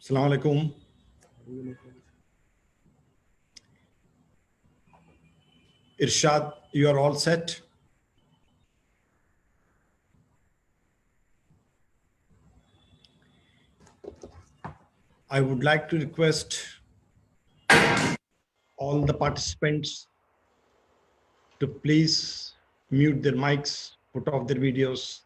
Assalamu alaikum. Irshad, you are all set? I would like to request all the participants to please mute their mics, put off their videos.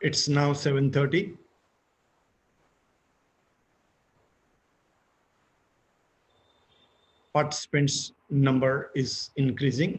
It's now 7:30. Participants number is increasing.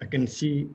I can see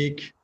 1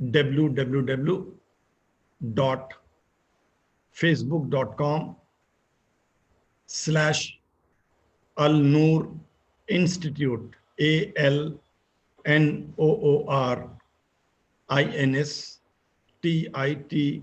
www.facebook.com/Al-Noor Institute, ALNOORINSTIT.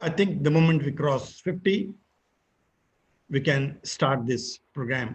I think the moment we cross 50, we can start this program.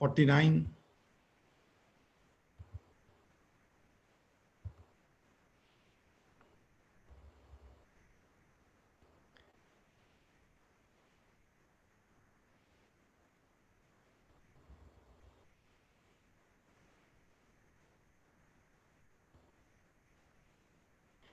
$49.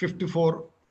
54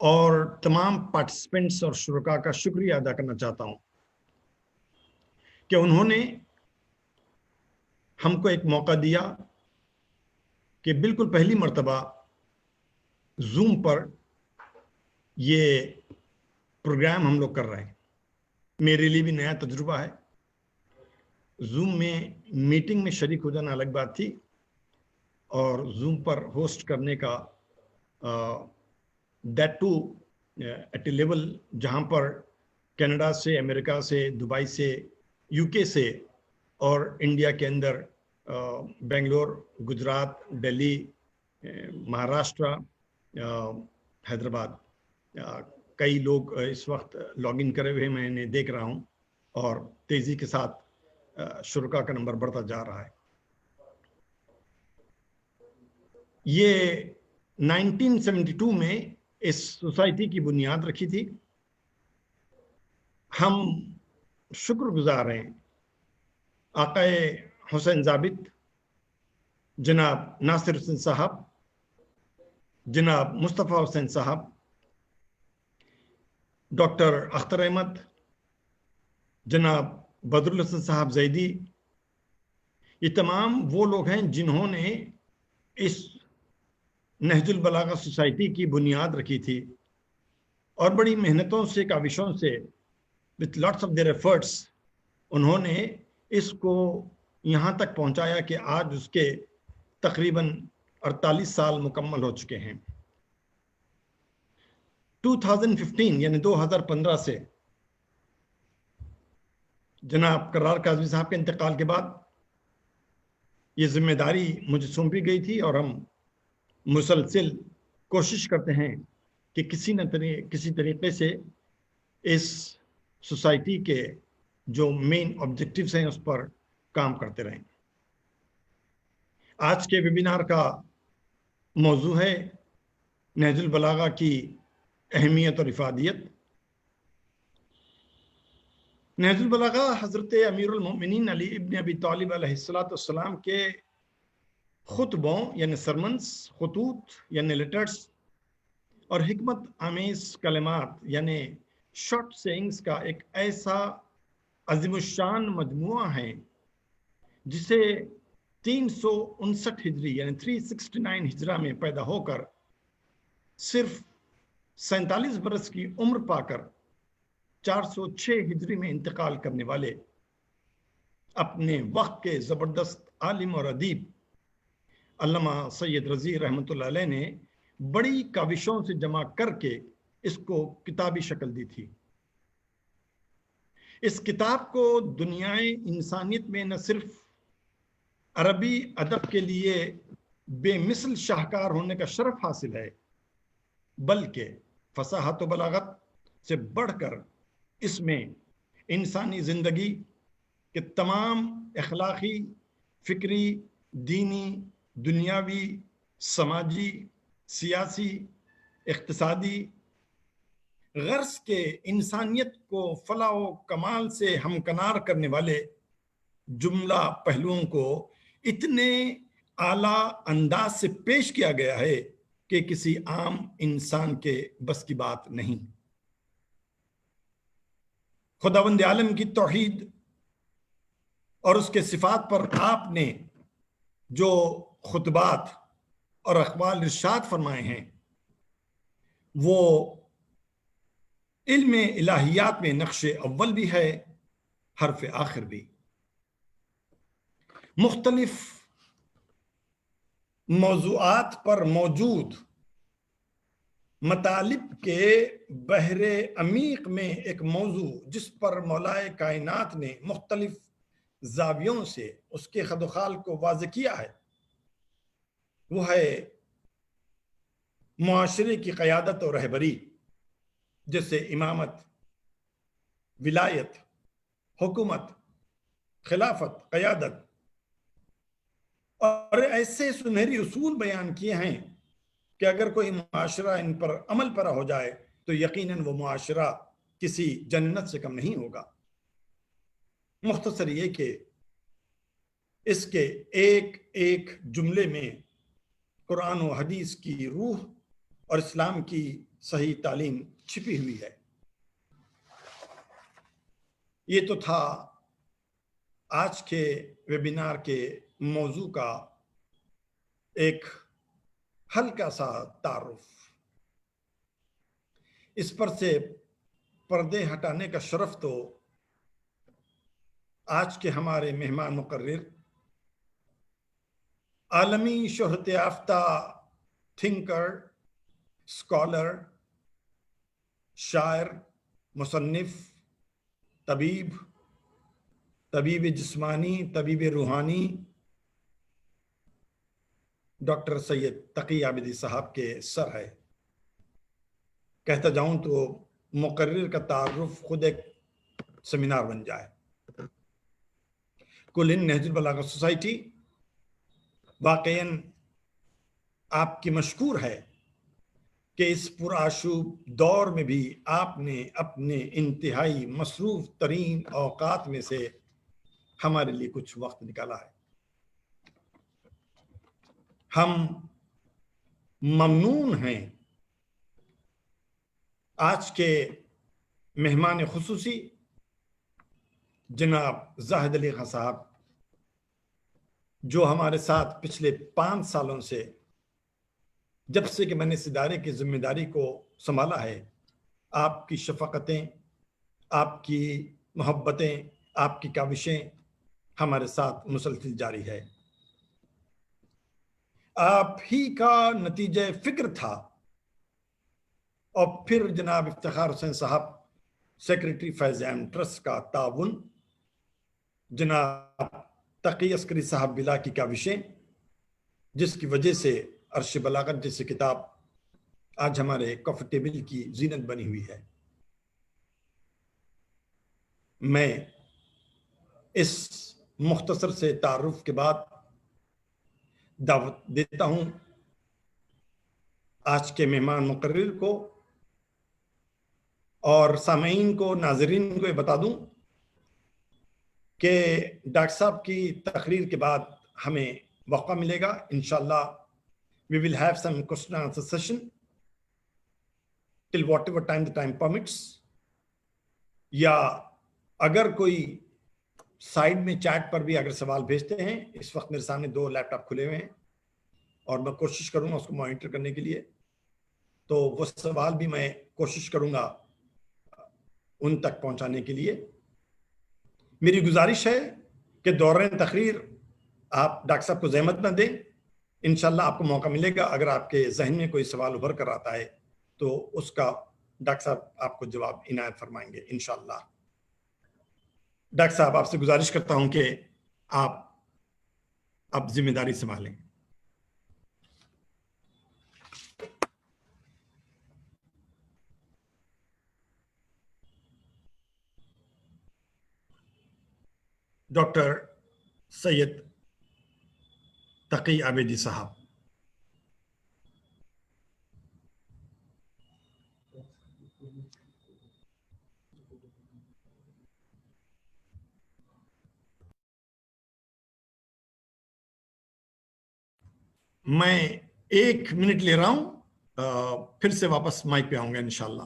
اور تمام participants اور شرکاء کا شکریہ ادا کرنا چاہتا ہوں کہ انہوں نے ہم کو ایک موقع دیا کہ بالکل پہلی مرتبہ زوم پر یہ پروگرام ہم لوگ کر رہے ہیں. میرے لیے بھی نیا تجربہ ہے. زوم میں میٹنگ میں شریک ہو جانا الگ بات تھی اور زوم پر ہوسٹ کرنے کا that too at a level جہاں پر کینیڈا سے، امریکہ سے، دبئی سے، یو کے سے اور انڈیا کے اندر بنگلور، گجرات، دہلی، مہاراشٹرا، حیدرآباد کئی لوگ اس وقت لاگ ان کرے ہوئے میں نے دیکھ رہا ہوں اور تیزی کے ساتھ شرکاء کا نمبر بڑھتا جا رہا ہے. یہ 1972 میں اس سوسائٹی کی بنیاد رکھی تھی. ہم شکر گزار ہیں آقا حسین ضابط، جناب ناصر حسین صاحب، جناب مصطفیٰ حسین صاحب، ڈاکٹر اختر احمد، جناب بدر الحسن صاحب زیدی. یہ تمام وہ لوگ ہیں جنہوں نے اس نہج البلاغہ سوسائٹی کی بنیاد رکھی تھی اور بڑی محنتوں سے، کاوشوں سے، with lots of their efforts انہوں نے اس کو یہاں تک پہنچایا کہ آج اس کے تقریباً 48 سال مکمل ہو چکے ہیں. 2015 یعنی 2015 سے جناب کرار کاظمی صاحب کے انتقال کے بعد یہ ذمہ داری مجھے سونپی گئی تھی اور ہم مسلسل کوشش کرتے ہیں کہ کسی طریقے سے اس سوسائٹی کے جو مین آبجیکٹیوز ہیں اس پر کام کرتے رہیں. آج کے ویبینار کا موضوع ہے نہج البلاغہ کی اہمیت اور افادیت. نہج البلاغہ حضرت امیر المؤمنین علی ابن ابی طالب علیہ السلام کے خطبوں یعنی سرمنز، خطوط یعنی لیٹرز اور حکمت آمیز کلمات یعنی شارٹ سینگز کا ایک ایسا عظیم الشان مجموعہ ہے جسے 359 ہجری یعنی 369 ہجرہ میں پیدا ہو کر صرف 47 برس کی عمر پا کر 406 ہجری میں انتقال کرنے والے اپنے وقت کے زبردست عالم اور ادیب علامہ سید رضی رحمۃ اللہ علیہ نے بڑی کاوشوں سے جمع کر کے اس کو کتابی شکل دی تھی. اس کتاب کو دنیائے انسانیت میں نہ صرف عربی ادب کے لیے بے مثل شاہکار ہونے کا شرف حاصل ہے بلکہ فصاحت و بلاغت سے بڑھ کر اس میں انسانی زندگی کے تمام اخلاقی، فکری، دینی، دنیاوی، سماجی، سیاسی، اقتصادی غرض کے انسانیت کو فلاح و کمال سے ہمکنار کرنے والے جملہ پہلوؤں کو اتنے اعلیٰ انداز سے پیش کیا گیا ہے کہ کسی عام انسان کے بس کی بات نہیں. خداوند عالم کی توحید اور اس کے صفات پر آپ نے جو خطبات اور اقوال ارشاد فرمائے ہیں وہ علم الہیات میں نقش اول بھی ہے، حرف آخر بھی. مختلف موضوعات پر موجود مطالب کے بحر عمیق میں ایک موضوع جس پر مولائے کائنات نے مختلف زاویوں سے اس کے خد و خال کو واضح کیا ہے وہ ہے معاشرے کی قیادت اور رہبری، جیسے امامت، ولایت، حکومت، خلافت، قیادت، اور ایسے سنہری اصول بیان کیے ہیں کہ اگر کوئی معاشرہ ان پر عمل پیرا ہو جائے تو یقیناً وہ معاشرہ کسی جنت سے کم نہیں ہوگا. مختصر یہ کہ اس کے ایک ایک جملے میں قرآن و حدیث کی روح اور اسلام کی صحیح تعلیم چھپی ہوئی ہے۔ یہ تو تھا آج کے ویبینار کے موضوع کا ایک ہلکا سا تعارف۔ اس پر سے پردے ہٹانے کا شرف تو آج کے ہمارے مہمان مقرر، عالمی شہرت یافتہ تھنکر، اسکالر، شاعر، مصنف، طبیب جسمانی، طبیب روحانی، ڈاکٹر سید تقی عابدی صاحب کے سر ہے۔ کہتا جاؤں تو مقرر کا تعارف خود ایک سیمینار بن جائے۔ کل ہند نہج البلاغہ سوسائٹی واقعاً آپ کی مشکور ہے کہ اس پرآشوب دور میں بھی آپ نے اپنے انتہائی مصروف ترین اوقات میں سے ہمارے لیے کچھ وقت نکالا ہے۔ ہم ممنون ہیں آج کے مہمان خصوصی جناب زاہد علی خان صاحب، جو ہمارے ساتھ پچھلے 5 سالوں سے، جب سے کہ میں نے اس ادارے کی ذمہ داری کو سنبھالا ہے، آپ کی شفقتیں، آپ کی محبتیں، آپ کی کاوشیں ہمارے ساتھ مسلسل جاری ہے۔ آپ ہی کا نتیجہ فکر تھا، اور پھر جناب افتخار حسین صاحب سیکریٹری فیض عام ٹرسٹ کا تعاون، جناب تقی عسکری صاحب بلا کی کاوشیں، جس کی وجہ سے عرش بلاغت جیسی کتاب آج ہمارے کافی ٹیبل کی زینت بنی ہوئی ہے۔ میں اس مختصر سے تعارف کے بعد دعوت دیتا ہوں آج کے مہمان مقرر کو، اور سامعین کو، ناظرین کو یہ بتا دوں کہ ڈاکٹر صاحب کی تقریر کے بعد ہمیں موقع ملے گا انشاءاللہ۔ We will have some question and answer session till whatever time the time permits. یا اگر کوئی سائڈ میں چیٹ پر بھی اگر سوال بھیجتے ہیں، اس وقت میرے سامنے 2 لیپ ٹاپ کھلے ہوئے ہیں اور میں کوشش کروں گا اس کو مانیٹر کرنے کے لیے، تو وہ سوال بھی میں کوشش کروں گا ان تک پہنچانے کے لیے۔ میری گزارش ہے کہ دوران تقریر آپ ڈاکٹر صاحب کو زحمت نہ دیں، انشاءاللہ آپ کو موقع ملے گا، اگر آپ کے ذہن میں کوئی سوال ابھر کر آتا ہے تو اس کا ڈاکٹر صاحب آپ کو جواب عنایت فرمائیں گے انشاءاللہ۔ ڈاکٹر صاحب، آپ سے گزارش کرتا ہوں کہ آپ اب ذمہ داری سنبھالیں۔ ڈاکٹر سید تقی عابدی صاحب۔ میں 1 منٹ لے رہا ہوں، پھر سے واپس مائک پہ آؤں گا انشاءاللہ۔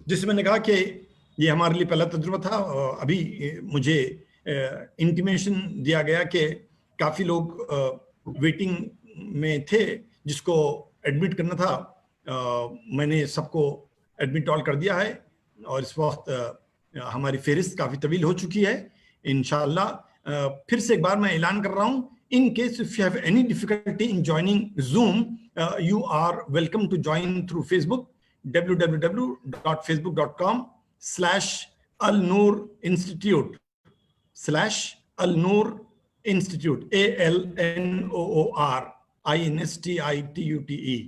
جس میں نے کہا کہ یہ ہمارے لیے پہلا تجربہ تھا۔ ابھی مجھے انٹیمیشن دیا گیا کہ کافی لوگ ویٹنگ میں تھے جس کو ایڈمٹ کرنا تھا۔ میں نے سب کو ایڈمٹ آل کر دیا ہے، اور اس وقت ہماری فہرست کافی طویل ہو چکی ہے. انشاءاللہ پھر سے ایک بار میں اعلان کر رہا ہوں, in case if you have any difficulty in joining Zoom, you are welcome to join through Facebook, www.facebook.com/Al-Noor Institute /Al-Noor Institute ALNOOR INSTITUTE.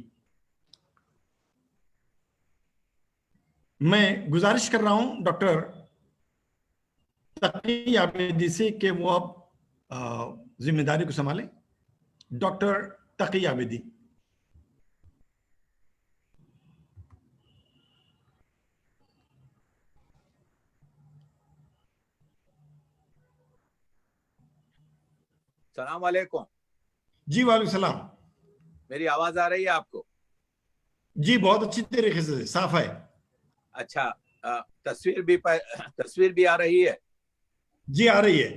میں گزارش کر رہا ہوں ڈاکٹر تقی عابدی سے کہ وہ اب ذمہ داری کو سنبھالیں. ڈاکٹر تقی عابدی. السلام علیکم. جی وعلیکم السلام. میری آواز آ رہی ہے آپ کو؟ جی بہت اچھی طریقے سے صاف ہے. اچھا, تصویر بھی آ رہی ہے؟ جی آ رہی ہے.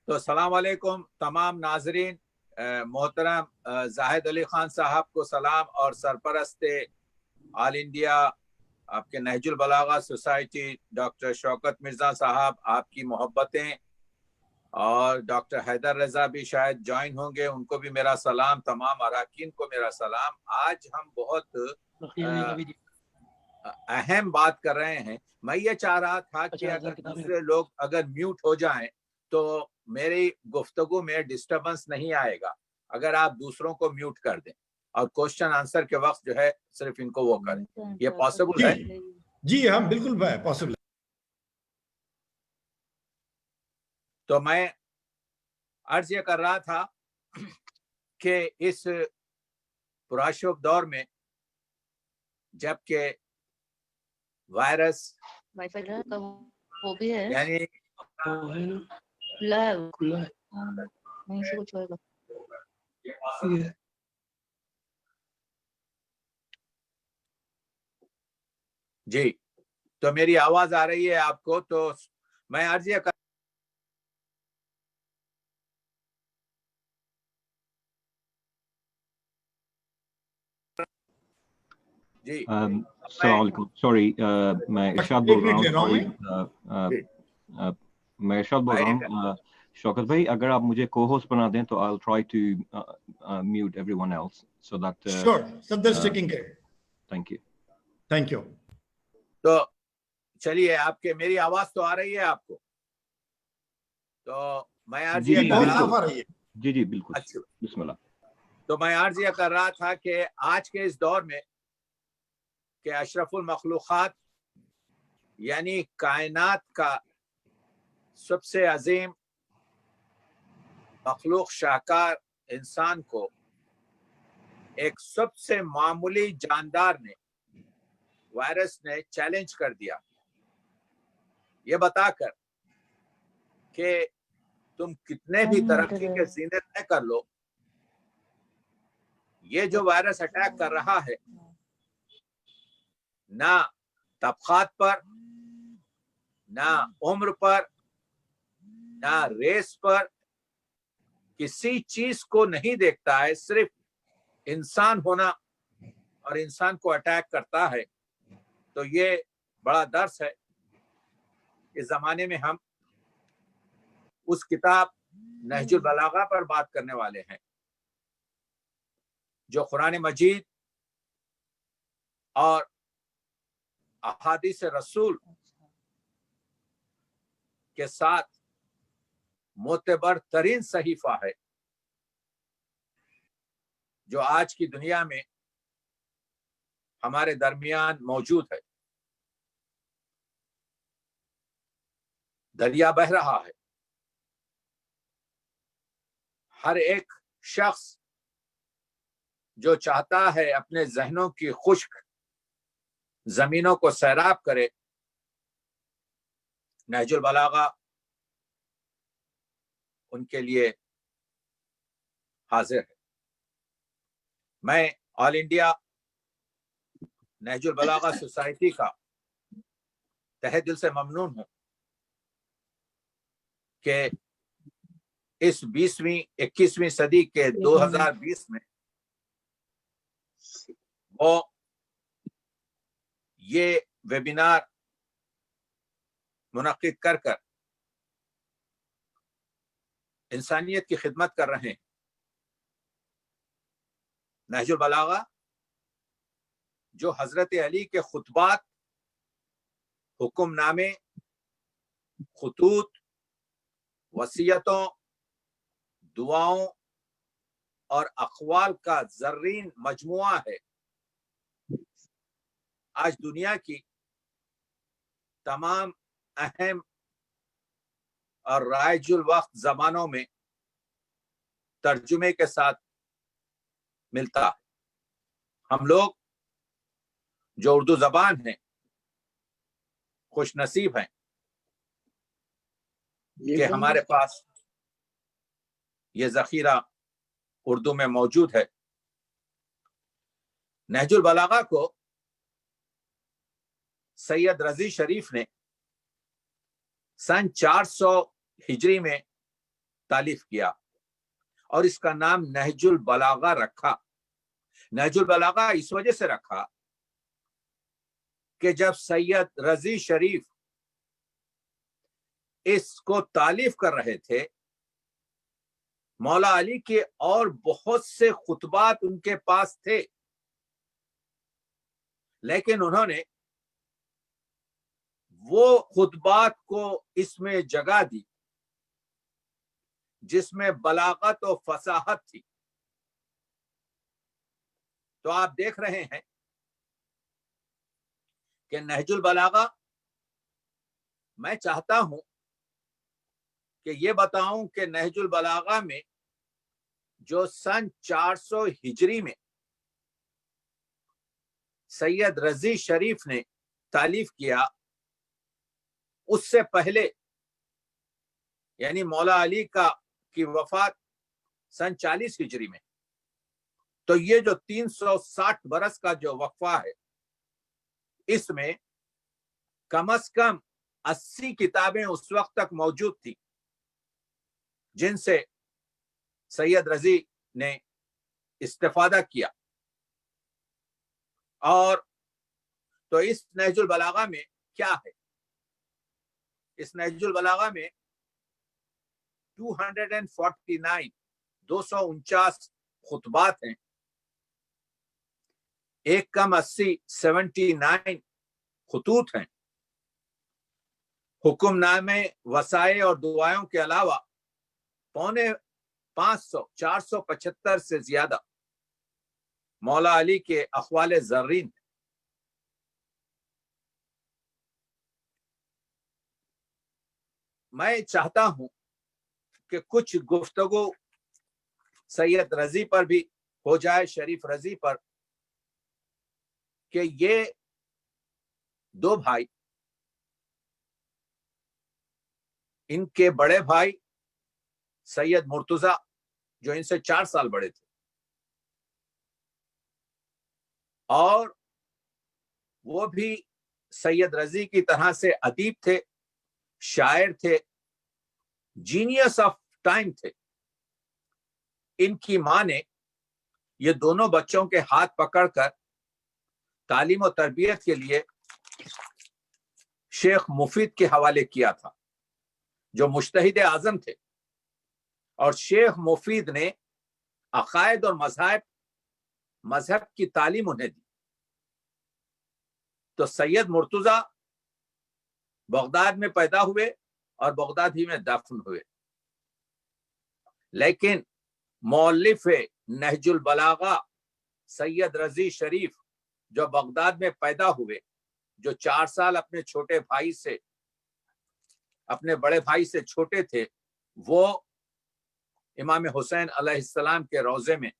تو السلام علیکم تمام ناظرین. محترم زاہد علی خان صاحب کو سلام, اور سرپرست آل انڈیا آپ کے نہج البلاغہ سوسائٹی ڈاکٹر شوکت مرزا صاحب, آپ کی محبتیں, اور ڈاکٹر حیدر رضا بھی شاید جوائن ہوں گے, ان کو بھی میرا سلام, تمام اراکین کو میرا سلام. آج ہم بہت اہم بات کر رہے ہیں. میں یہ چاہ رہا تھا کہ اگر دوسرے لوگ اگر میوٹ ہو جائیں تو میری گفتگو میں ڈسٹربنس نہیں آئے گا, اگر آپ دوسروں کو میوٹ کر دیں اور کوشچن آنسر کے وقت جو ہے صرف ان کو وہ کریں. یہ پاسبل ہے؟ جی ہاں بالکل پاسبل ہے. تو میں عرض یہ کر رہا تھا کہ اس پراشوب دور میں جب کہ وائرس وہ بھی ہے یعنی جی, تو میری آواز آ رہی ہے آپ کو؟ تو میں عرض یہ جی السلام علیکم. سوری, میں ارشاد بول رہا ہوں. میں ارشاد بول رہا ہوں. شوکت بھائی, اگر آپ مجھے کو ہوسٹ بنا دیں تو I'll try to mute everyone else so that sure Saddar's taking care. Thank you. Thank you. تو چلیے, آپ کے میری آواز تو آ رہی ہے آپ کو؟ تو میں عرض یہ کر رہا ہوں. جی جی بالکل. بسم اللہ. تو میں عرض یہ کر رہا تھا کہ آج کے اس دور میں کہ اشرف المخلوقات یعنی کائنات کا سب سے عظیم مخلوق شاہکار انسان کو ایک سب سے معمولی جاندار نے, وائرس نے چیلنج کر دیا, یہ بتا کر کہ تم کتنے بھی ترقی کے زینے طے کر لو, یہ جو وائرس اٹیک کر رہا ہے نہ طبقات پر, نہ عمر پر, نہ ریس پر, کسی چیز کو نہیں دیکھتا ہے, صرف انسان ہونا اور انسان کو اٹیک کرتا ہے. تو یہ بڑا درس ہے. اس زمانے میں ہم اس کتاب نہج البلاغہ پر بات کرنے والے ہیں جو قرآن مجید اور احادیث رسول کے ساتھ معتبر ترین صحیفہ ہے جو آج کی دنیا میں ہمارے درمیان موجود ہے. دریا بہہ رہا ہے, ہر ایک شخص جو چاہتا ہے اپنے ذہنوں کی خشک زمینوں کو سیراب کرے, نہج البلاغہ ان کے لیے حاضر ہے. میں آل انڈیا نہج البلاغہ سوسائٹی کا تہہ دل سے ممنون ہوں کہ اس 21ویں صدی کے 2020 میں وہ یہ ویبینار منعقد کر کر انسانیت کی خدمت کر رہے ہیں۔ نہج البلاغہ جو حضرت علی کے خطبات، حکم نامے، خطوط، وصیتوں، دعاؤں اور اقوال کا زرین مجموعہ ہے، آج دنیا کی تمام اہم اور رائج الوقت زبانوں میں ترجمے کے ساتھ ملتا ہے۔ ہم لوگ جو اردو زبان ہیں خوش نصیب ہیں کہ ہمارے پاس یہ ذخیرہ اردو میں موجود ہے۔ نہج البلاغہ کو سید رضی شریف نے سن 400 ہجری میں تالیف کیا اور اس کا نام نہج البلاغہ رکھا۔ نہج البلاغہ اس وجہ سے رکھا کہ جب سید رضی شریف اس کو تالیف کر رہے تھے، مولا علی کے اور بہت سے خطبات ان کے پاس تھے، لیکن انہوں نے وہ خطبات کو اس میں جگہ دی جس میں بلاغت و فصاحت تھی۔ تو آپ دیکھ رہے ہیں کہ نہج البلاغہ، میں چاہتا ہوں کہ یہ بتاؤں کہ نہج البلاغہ میں جو سن 400 ہجری میں سید رضی شریف نے تالیف کیا، اس سے پہلے یعنی مولا علی کی وفات سن 40 ہجری میں، تو یہ جو 360 برس کا جو وقفہ ہے، اس میں کم از کم 80 کتابیں اس وقت تک موجود تھی جن سے سید رضی نے استفادہ کیا۔ اور تو اس نہج البلاغہ میں کیا ہے؟ اس نہج البلاغہ میں 249 خطبات ہیں، ایک کم 79 خطوط ہیں، حکم نامے، وصائے اور دعائوں کے علاوہ 475 سے زیادہ مولا علی کے اقوال زرین۔ میں چاہتا ہوں کہ کچھ گفتگو سید رضی پر بھی ہو جائے، شریف رضی پر، کہ یہ دو بھائی، ان کے بڑے بھائی سید مرتضی جو ان سے 4 سال بڑے تھے، اور وہ بھی سید رضی کی طرح سے ادیب تھے، شاعر تھے، جینیس آف ٹائم تھے۔ ان کی ماں نے یہ دونوں بچوں کے ہاتھ پکڑ کر تعلیم و تربیت کے لیے شیخ مفید کے حوالے کیا تھا، جو مجتہد اعظم تھے، اور شیخ مفید نے عقائد اور مذہب کی تعلیم انہیں دی۔ تو سید مرتضی بغداد میں پیدا ہوئے اور بغداد ہی میں دفن ہوئے، لیکن مؤلف نہج البلاغہ سید رضی شریف جو بغداد میں پیدا ہوئے، جو 4 سال اپنے چھوٹے بھائی سے، اپنے بڑے بھائی سے چھوٹے تھے، وہ امام حسین علیہ السلام کے روضے میں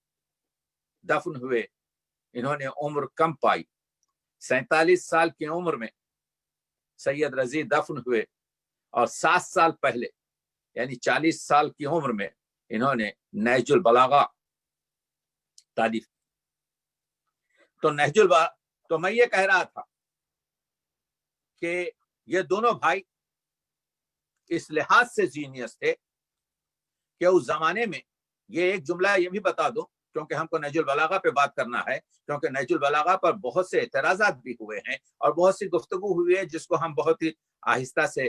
دفن ہوئے۔ انہوں نے عمر کم پائی، 47 سال کی عمر میں سید رضی دفن ہوئے، اور 7 سال پہلے یعنی 40 سال کی عمر میں انہوں نے نہج البلاغہ تالیف کی۔ تو میں یہ کہہ رہا تھا کہ یہ دونوں بھائی اس لحاظ سے جینیس تھے کہ اس زمانے میں، یہ ایک جملہ یہ بھی بتا دو کیونکہ ہم کو نہج البلاغہ پہ بات کرنا ہے، کیونکہ نہج البلاغہ پر بہت سے اعتراضات بھی ہوئے ہیں اور بہت سی گفتگو ہوئی ہے جس کو ہم بہت ہی آہستہ سے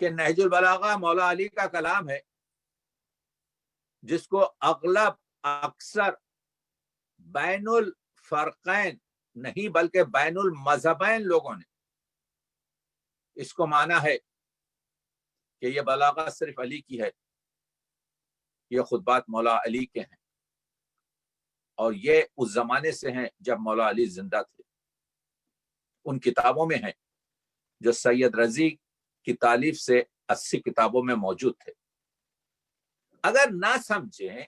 کہ نہج البلاغہ مولا علی کا کلام ہے جس کو اغلب اکثر بین الفرقین نہیں بلکہ بین المذہبین لوگوں نے اس کو مانا ہے کہ یہ بلاغہ صرف علی کی ہے، یہ خطبات مولا علی کے ہیں، اور یہ اس زمانے سے ہیں جب مولا علی زندہ تھے۔ ان کتابوں میں ہیں جو سید رضی کی تالیف سے 80 کتابوں میں موجود تھے۔ اگر نہ سمجھیں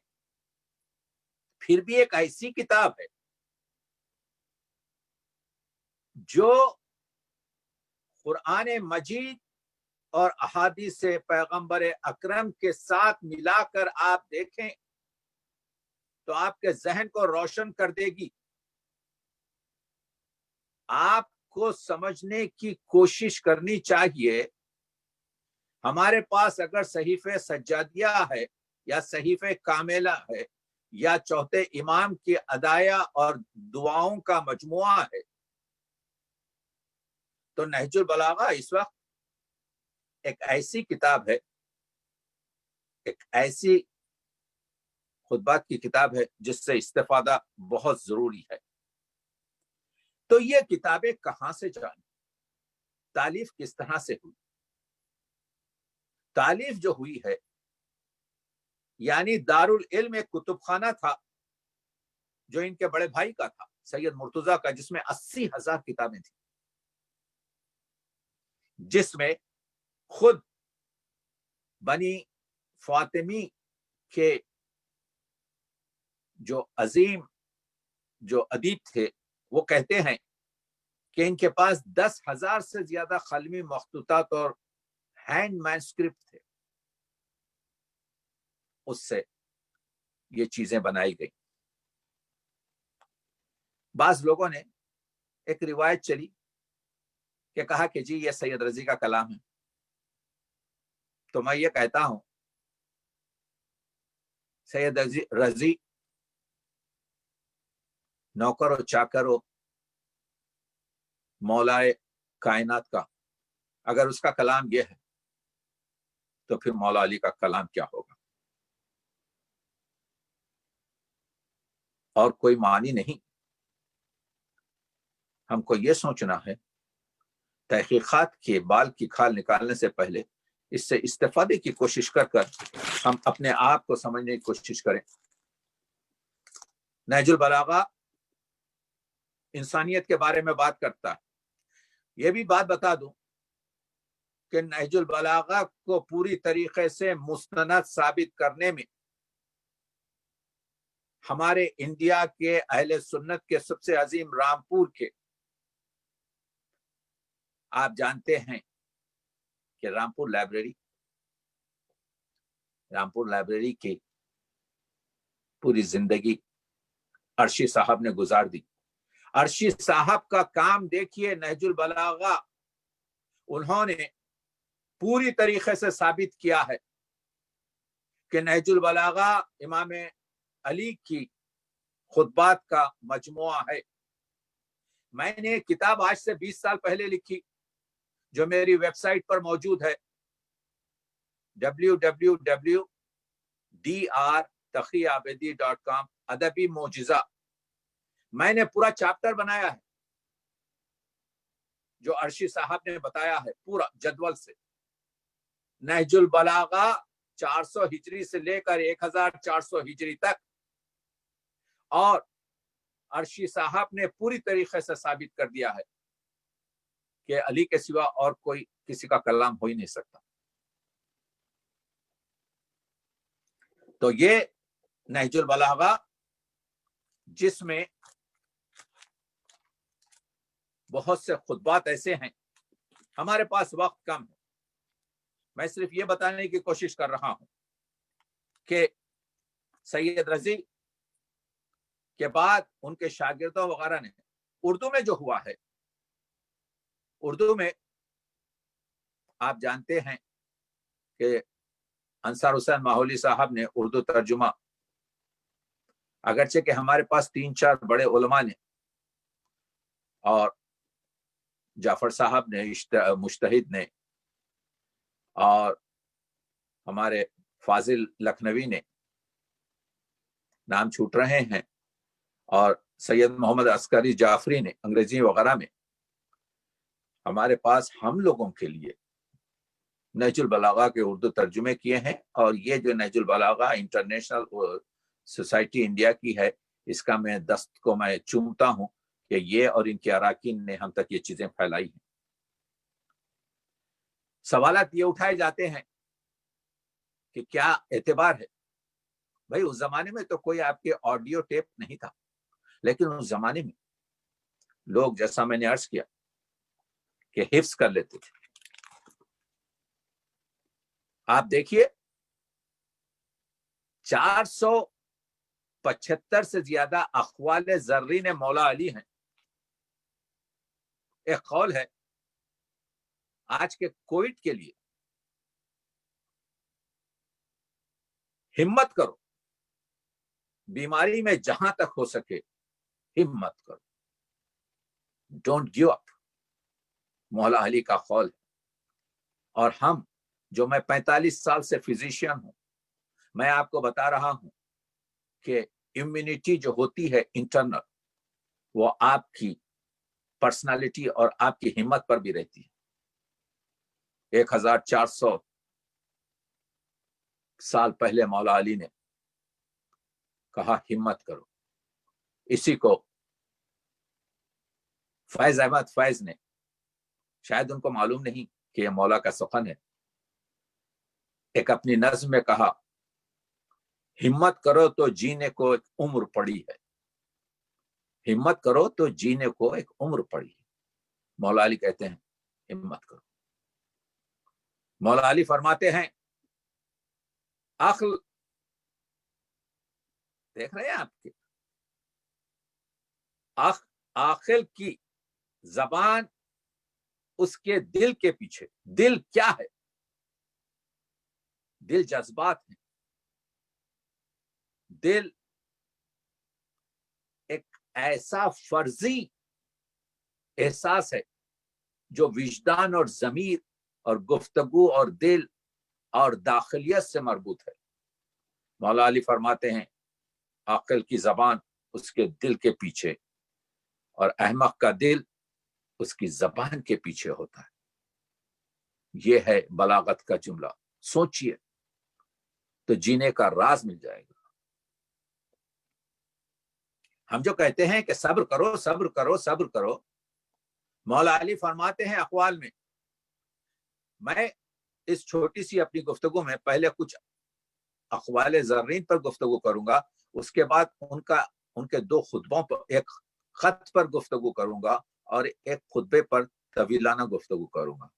پھر بھی ایک ایسی کتاب ہے جو قرآن مجید اور احادیث پیغمبر اکرم کے ساتھ ملا کر آپ دیکھیں تو آپ کے ذہن کو روشن کر دے گی۔ آپ کو سمجھنے کی کوشش کرنی چاہیے۔ ہمارے پاس اگر صحیفہ سجادیہ ہے یا صحیفہ کاملہ ہے یا چوتھے امام کی ادعیہ اور دعاؤں کا مجموعہ ہے تو نہج البلاغہ اس وقت ایک ایسی کتاب ہے، ایک ایسی خطبات کی کتاب ہے جس سے استفادہ بہت ضروری ہے۔ تو یہ کتابیں کہاں سے جائیں؟ تالیف کس طرح سے ہوئی؟ تالیف جو ہوئی ہے یعنی دارالعلم ایک کتب خانہ تھا جو ان کے بڑے بھائی کا تھا سید مرتضیٰ کا، جس میں 80,000 کتابیں تھیں، جس میں خود بنی فاطمی کے جو عظیم جو ادیب تھے وہ کہتے ہیں کہ ان کے پاس 10,000 سے زیادہ قلمی مخطوطات اور ہینڈ مینسکرپٹ تھے، اس سے یہ چیزیں بنائی گئی۔ بعض لوگوں نے ایک روایت چلی کہ کہا کہ جی یہ سید رضی کا کلام ہے، تو میں یہ کہتا ہوں سید رضی نوکر و چاکر و مولائے کائنات کا، اگر اس کا کلام یہ ہے تو پھر مولا علی کا کلام کیا ہوگا؟ اور کوئی معنی نہیں۔ ہم کو یہ سوچنا ہے، تحقیقات کے بال کی کھال نکالنے سے پہلے اس سے استفادے کی کوشش کر ہم اپنے آپ کو سمجھنے کی کوشش کریں۔ نہج البلاغہ انسانیت کے بارے میں بات کرتا ہے۔ یہ بھی بات بتا دوں کہ نہج البلاغہ کو پوری طریقے سے مستند ثابت کرنے میں ہمارے انڈیا کے اہل سنت کے سب سے عظیم رامپور کے، آپ جانتے ہیں کہ رامپور لائبریری کی پوری زندگی عرشی صاحب نے گزار دی۔ عرشی صاحب کا کام دیکھیے، نہج البلاغہ انہوں نے پوری طریقے سے ثابت کیا ہے کہ نہج البلاغہ امام علی کی خطبات کا مجموعہ ہے۔ میں نے ایک کتاب آج سے 20 سال پہلے لکھی جو میری ویب سائٹ پر موجود ہے www.drtaqiyabedi.com، ادبی معجزہ۔ میں نے پورا چیپٹر بنایا ہے جو عرشی صاحب نے بتایا ہے پورا جدول سے۔ نہج البلاغہ 400 ہجری سے لے کر 1400 ہجری تک، اور عرشی صاحب نے پوری طریقے سے ثابت کر دیا ہے کہ علی کے سوا اور کوئی کسی کا کلام ہو ہی نہیں سکتا۔ تو یہ نہج البلاغہ جس میں بہت سے خطبات ایسے ہیں، ہمارے پاس وقت کم ہے، میں صرف یہ بتانے کی کوشش کر رہا ہوں کہ سید رضی کے بعد ان کے شاگردوں وغیرہ نے اردو میں جو ہوا ہے، اردو میں آپ جانتے ہیں کہ انصار حسین ماحولی صاحب نے اردو ترجمہ، اگرچہ کہ ہمارے پاس 3-4 بڑے علماء نے اور جعفر صاحب نے، مجتہد نے، اور ہمارے فاضل لکھنوی نے نام چھوٹ رہے ہیں, اور سید محمد عسکری جعفری نے انگریزی وغیرہ میں ہمارے پاس ہم لوگوں کے لیے نہج البلاغہ کے اردو ترجمے کیے ہیں. اور یہ جو نہج البلاغہ انٹرنیشنل سوسائٹی انڈیا کی ہے, اس کا میں دست کو میں چومتا ہوں کہ یہ اور ان کے اراکین نے ہم تک یہ چیزیں پھیلائی ہیں. سوالات یہ اٹھائے جاتے ہیں کہ کیا اعتبار ہے. بھائی اس زمانے میں تو کوئی آپ کے آڈیو ٹیپ نہیں تھا, لیکن اس زمانے میں لوگ, جیسا میں نے عرض کیا, کہ حفظ کر لیتے تھے. آپ دیکھیے 475 سے زیادہ اقوال زرین مولا علی ہیں. ایک قول ہے آج کے کووڈ کے لیے, ہمت کرو, بیماری میں جہاں تک ہو سکے ہمت کرو, ڈونٹ گیو اپ, مولا علی کا قول ہے. اور ہم جو, میں 45 سال سے فزیشین ہوں, میں آپ کو بتا رہا ہوں کہ امیونٹی جو ہوتی ہے انٹرنل, وہ آپ کی پرسنالٹی اور آپ کی ہمت پر بھی رہتی ہے. 1400 سال پہلے مولا علی نے کہا ہمت کرو. اسی کو فیض احمد فیض نے, شاید ان کو معلوم نہیں کہ یہ مولا کا سخن ہے, ایک اپنی نظم میں کہا, ہمت کرو تو جینے کو ایک عمر پڑی ہے, ہمت کرو تو جینے کو ایک عمر پڑی ہے. مولا علی کہتے ہیں ہمت کرو. مولا علی فرماتے ہیں عقل, دیکھ رہے ہیں آپ کے, عاقل کی زبان اس کے دل کے پیچھے. دل کیا ہے؟ دل جذبات ہیں. دل ایک ایسا فرضی احساس ہے جو وجدان اور ضمیر اور گفتگو اور دل اور داخلیت سے مربوط ہے. مولا علی فرماتے ہیں عاقل کی زبان اس کے دل کے پیچھے, اور احمق کا دل اس کی زبان کے پیچھے ہوتا ہے. یہ ہے بلاغت کا جملہ. سوچئے تو جینے کا راز مل جائے گا. ہم جو کہتے ہیں کہ صبر کرو صبر کرو صبر کرو, مولا علی فرماتے ہیں اقوال میں, میں اس چھوٹی سی اپنی گفتگو میں پہلے کچھ اقوال زرین پر گفتگو کروں گا, اس کے بعد ان کے 2 خطبوں پر, ایک خط پر گفتگو کروں گا اور ایک خطبے پر طویلانہ گفتگو کروں گا.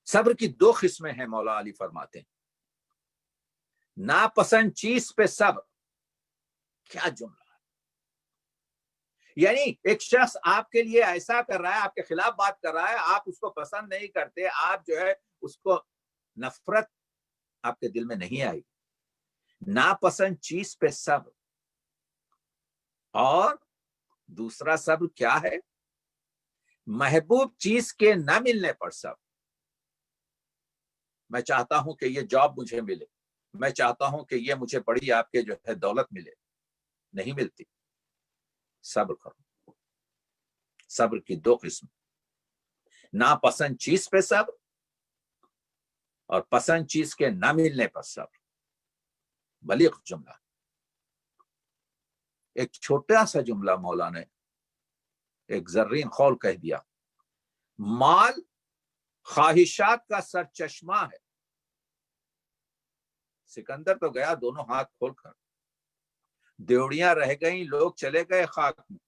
صبر کی 2 قسمیں ہیں, مولا علی فرماتے ہیں. ناپسند چیز پہ صبر. کیا جملہ ہے! یعنی ایک شخص آپ کے لیے ایسا کر رہا ہے, آپ کے خلاف بات کر رہا ہے, آپ اس کو پسند نہیں کرتے, آپ جو ہے اس کو نفرت آپ کے دل میں نہیں آئی. ناپسند چیز پہ صبر. اور دوسرا صبر کیا ہے؟ محبوب چیز کے نہ ملنے پر صبر. میں چاہتا ہوں کہ یہ جاب مجھے ملے, میں چاہتا ہوں کہ یہ مجھے بڑی آپ کے جو ہے دولت ملے, نہیں ملتی. صبر کرو. صبر کی 2 قسم, ناپسند چیز پہ صبر اور پسند چیز کے نہ ملنے پر صبر. بلیغ جملہ. ایک چھوٹا سا جملہ مولا نے ایک زرین قول کہہ دیا, مال خواہشات کا سرچشمہ ہے. سکندر تو گیا دونوں ہاتھ کھول کر, دیوڑیاں رہ گئیں, لوگ چلے گئے خاک میں.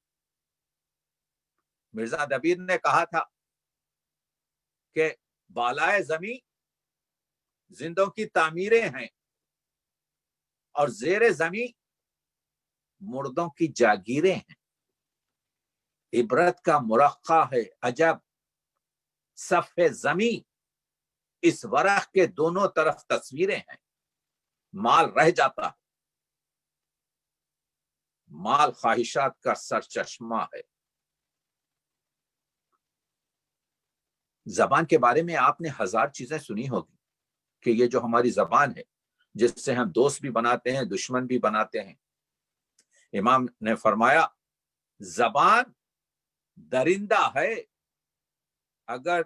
مرزا دبیر نے کہا تھا کہ بالائے زمین زندوں کی تعمیریں ہیں اور زیر زمین مردوں کی جاگیریں ہیں. عبرت کا مرقع ہے عجب صفحے زمین, اس ورق کے دونوں طرف تصویریں ہیں. مال رہ جاتا ہے, مال خواہشات کا سرچشمہ ہے. زبان کے بارے میں آپ نے ہزار چیزیں سنی ہوگی کہ یہ جو ہماری زبان ہے جس سے ہم دوست بھی بناتے ہیں دشمن بھی بناتے ہیں. امام نے فرمایا زبان درندہ ہے اگر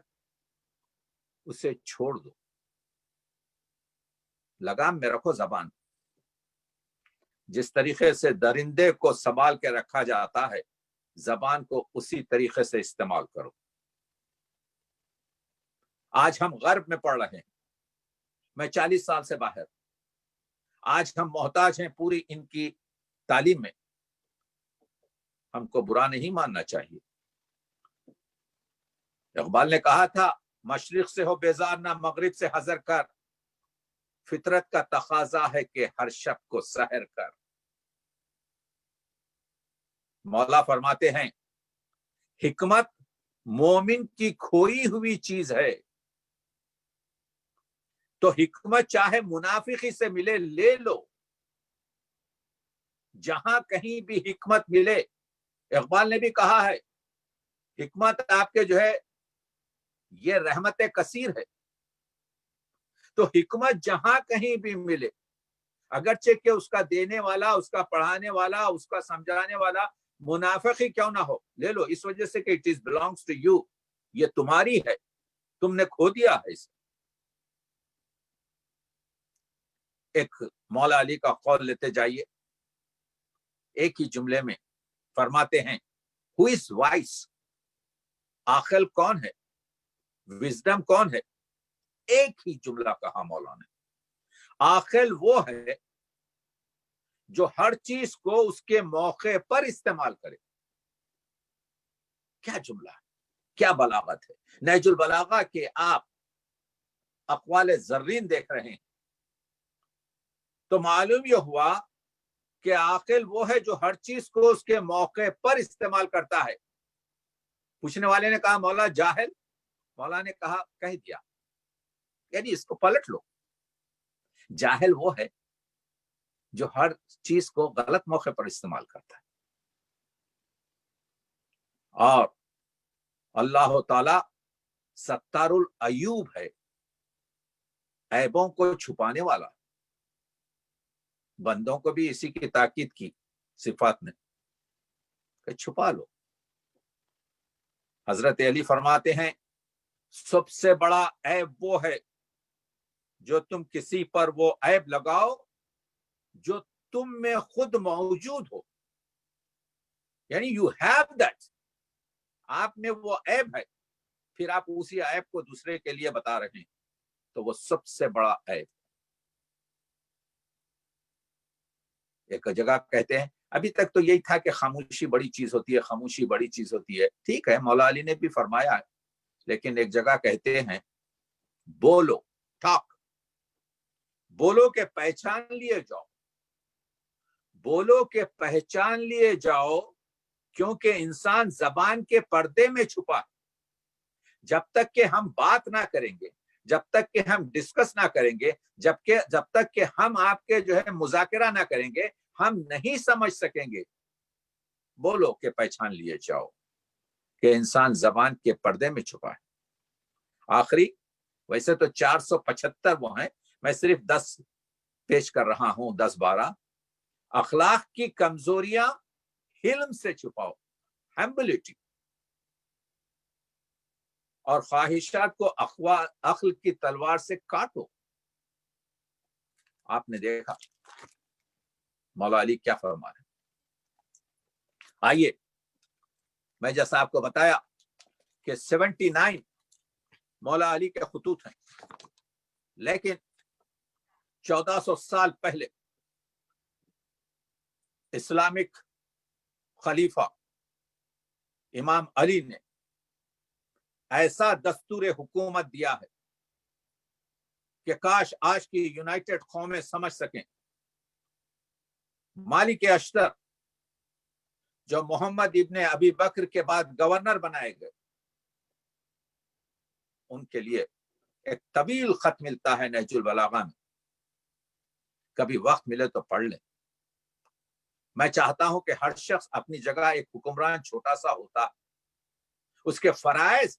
اسے چھوڑ دو. لگام میں رکھو زبان. جس طریقے سے درندے کو سنبھال کے رکھا جاتا ہے زبان کو اسی طریقے سے استعمال کرو. آج ہم غرب میں پڑھ رہے ہیں, میں 40 سال سے باہر, آج ہم محتاج ہیں پوری ان کی تعلیم میں. ہم کو برا نہیں ماننا چاہیے. اقبال نے کہا تھا مشرق سے ہو بیزار نہ مغرب سے حذر کر, فطرت کا تقاضا ہے کہ ہر شب کو سحر کر. مولا فرماتے ہیں حکمت مومن کی کھوئی ہوئی چیز ہے, تو حکمت چاہے منافقی سے ملے لے لو. جہاں کہیں بھی حکمت ملے, اقبال نے بھی کہا ہے حکمت آپ کے جو ہے یہ رحمت کثیر ہے, تو حکمت جہاں کہیں بھی ملے, اگرچہ کہ اس کا دینے والا, اس کا پڑھانے والا, اس کا سمجھانے والا منافق ہی کیوں نہ ہو, لے لو, اس وجہ سے کہ it is belongs to you, یہ تمہاری ہے, تم نے کھو دیا ہے اسے. ایک مولا علی کا قول لیتے جائیے, ایک ہی جملے میں فرماتے ہیں who is wise, عاقل کون ہے, وزڈم کون ہے. ایک ہی جملہ کہا مولا نے, عاقل وہ ہے جو ہر چیز کو اس کے موقع پر استعمال کرے. کیا جملہ ہے, کیا بلاغت ہے. نہج البلاغہ کے آپ اقوال زرین دیکھ رہے ہیں تو معلوم یہ ہوا کہ عاقل وہ ہے جو ہر چیز کو اس کے موقع پر استعمال کرتا ہے. پوچھنے والے نے کہا مولا جاہل, مولا نے کہا کہہ دیا, یعنی اس کو پلٹ لو. جاہل وہ ہے جو ہر چیز کو غلط موقع پر استعمال کرتا ہے. اور اللہ تعالی ستار العیوب ہے, عیبوں کو چھپانے والا. بندوں کو بھی اسی کی تاکید کی صفات میں کہ چھپا لو. حضرت علی فرماتے ہیں سب سے بڑا عیب وہ ہے جو تم کسی پر وہ عیب لگاؤ جو تم میں خود موجود ہو. یعنی یو ہیو دیٹ, آپ میں وہ عیب ہے, پھر آپ اسی عیب کو دوسرے کے لیے بتا رہے ہیں, تو وہ سب سے بڑا عیب. ایک جگہ کہتے ہیں ابھی تک تو یہی تھا کہ خاموشی بڑی چیز ہوتی ہے, خاموشی بڑی چیز ہوتی ہے. ٹھیک ہے, مولا علی نے بھی فرمایا ہے, لیکن ایک جگہ کہتے ہیں بولو, ٹاک, بولو کہ پہچان لیے جاؤ, بولو کہ پہچان لیے جاؤ, کیونکہ انسان زبان کے پردے میں چھپا ہے. جب تک کہ ہم بات نہ کریں گے, جب تک کہ ہم ڈسکس نہ کریں گے, جب تک کہ ہم آپ کے جو ہے مذاکرہ نہ کریں گے, ہم نہیں سمجھ سکیں گے. بولو کہ پہچان لیے جاؤ کہ انسان زبان کے پردے میں چھپا ہے. آخری, ویسے تو 475 وہ ہیں, میں صرف 10 پیش کر رہا ہوں, 10-12. اخلاق کی کمزوریاں حلم سے چھپاؤ, ہمبلٹی, اور خواہشات کو عقل کی تلوار سے کاٹو. آپ نے دیکھا مولا علی کیا فرما رہے ہیں. آئیے, میں جیسا آپ کو بتایا کہ 79 مولا علی کے خطوط ہیں, لیکن 1400 سال پہلے اسلامک خلیفہ امام علی نے ایسا دستور حکومت دیا ہے کہ کاش آج کی یونائٹڈ قومیں سمجھ سکیں. مالک اشتر جو محمد ابن ابی بکر کے بعد گورنر بنائے گئے, ان کے لیے ایک طویل خط ملتا ہے نہج البلاغہ میں, کبھی وقت ملے تو پڑھ لیں. میں چاہتا ہوں کہ ہر شخص اپنی جگہ ایک حکمران چھوٹا سا ہوتا, اس کے فرائض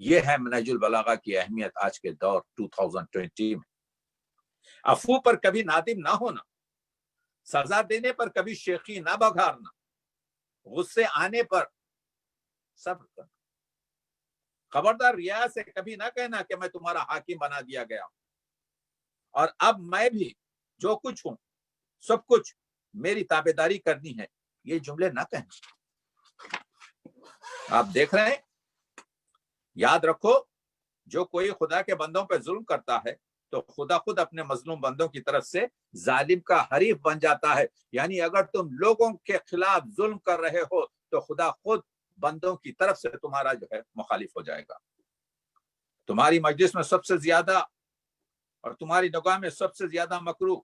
یہ ہے منہج البلاغہ کی اہمیت آج کے دور 2020 میں. عفو پر کبھی نادم نہ ہونا، سزا دینے پر کبھی شیخی نہ بگھارنا، غصے آنے پر صبر کرنا. خبردار ریا سے کبھی نہ کہنا کہ میں تمہارا حاکم بنا دیا گیا ہوں اور اب میں بھی جو کچھ ہوں سب کچھ میری تابعداری کرنی ہے، یہ جملے نہ کہنا. آپ دیکھ رہے ہیں، یاد رکھو جو کوئی خدا کے بندوں پہ ظلم کرتا ہے تو خدا خود اپنے مظلوم بندوں کی طرف سے ظالم کا حریف بن جاتا ہے. یعنی اگر تم لوگوں کے خلاف ظلم کر رہے ہو تو خدا خود بندوں کی طرف سے تمہارا جو ہے مخالف ہو جائے گا. تمہاری مجلس میں سب سے زیادہ اور تمہاری نگاہ میں سب سے زیادہ مکروہ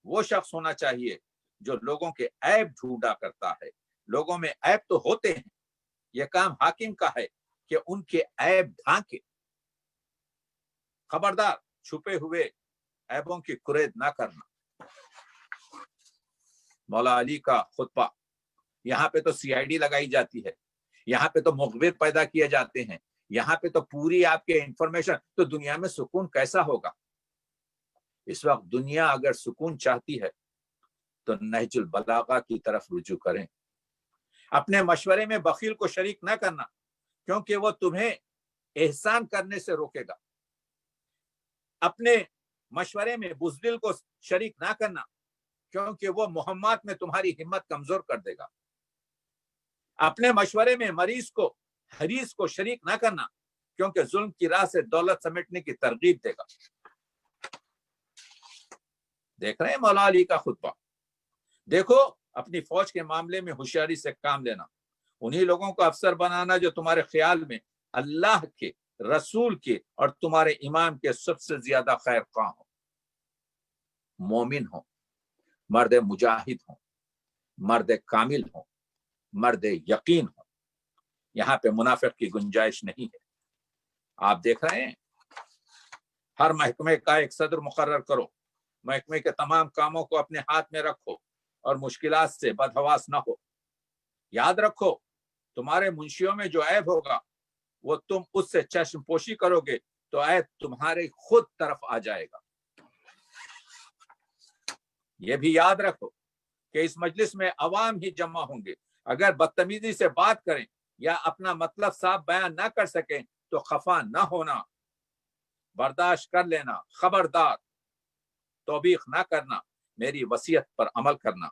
وہ شخص ہونا چاہیے جو لوگوں کے عیب ڈھونڈا کرتا ہے. لوگوں میں عیب تو ہوتے ہیں، یہ کام حاکم کا ہے کہ ان کے عیب ڈھانکے. خبردار چھپے ہوئے عیبوں کی کرید نہ کرنا. مولا علی کا خطبہ، یہاں پہ تو CID لگائی جاتی ہے، یہاں پہ تو مخبر پیدا کیے جاتے ہیں، یہاں پہ تو پوری آپ کے انفارمیشن. تو دنیا میں سکون کیسا ہوگا؟ اس وقت دنیا اگر سکون چاہتی ہے تو نہج البلاغہ کی طرف رجوع کریں. اپنے مشورے میں بخیل کو شریک نہ کرنا کیونکہ وہ تمہیں احسان کرنے سے روکے گا. اپنے مشورے میں بزدل کو شریک نہ کرنا کیونکہ وہ مہمات میں تمہاری ہمت کمزور کر دے گا. اپنے مشورے میں مریض کو حریص کو شریک نہ کرنا کیونکہ ظلم کی راہ سے دولت سمیٹنے کی ترغیب دے گا. دیکھ رہے ہیں مولا علی کا خطبہ. دیکھو اپنی فوج کے معاملے میں ہوشیاری سے کام لینا، انہی لوگوں کو افسر بنانا جو تمہارے خیال میں اللہ کے، رسول کے اور تمہارے امام کے سب سے زیادہ خیر خواہ ہوں، مومن ہوں، مرد مجاہد ہوں، مرد کامل ہوں، مرد یقین ہوں. یہاں پہ منافق کی گنجائش نہیں ہے. آپ دیکھ رہے ہیں ہر محکمے کا ایک صدر مقرر کرو، محکمے کے تمام کاموں کو اپنے ہاتھ میں رکھو اور مشکلات سے بدحواس نہ ہو. یاد رکھو تمہارے منشیوں میں جو عیب ہوگا وہ تم اس سے چشم پوشی کرو گے تو عیب تمہارے خود طرف آ جائے گا. یہ بھی یاد رکھو کہ اس مجلس میں عوام ہی جمع ہوں گے. اگر بدتمیزی سے بات کریں یا اپنا مطلب صاف بیان نہ کر سکیں تو خفا نہ ہونا، برداشت کر لینا. خبردار توبیخ نہ کرنا، میری وصیت پر عمل کرنا.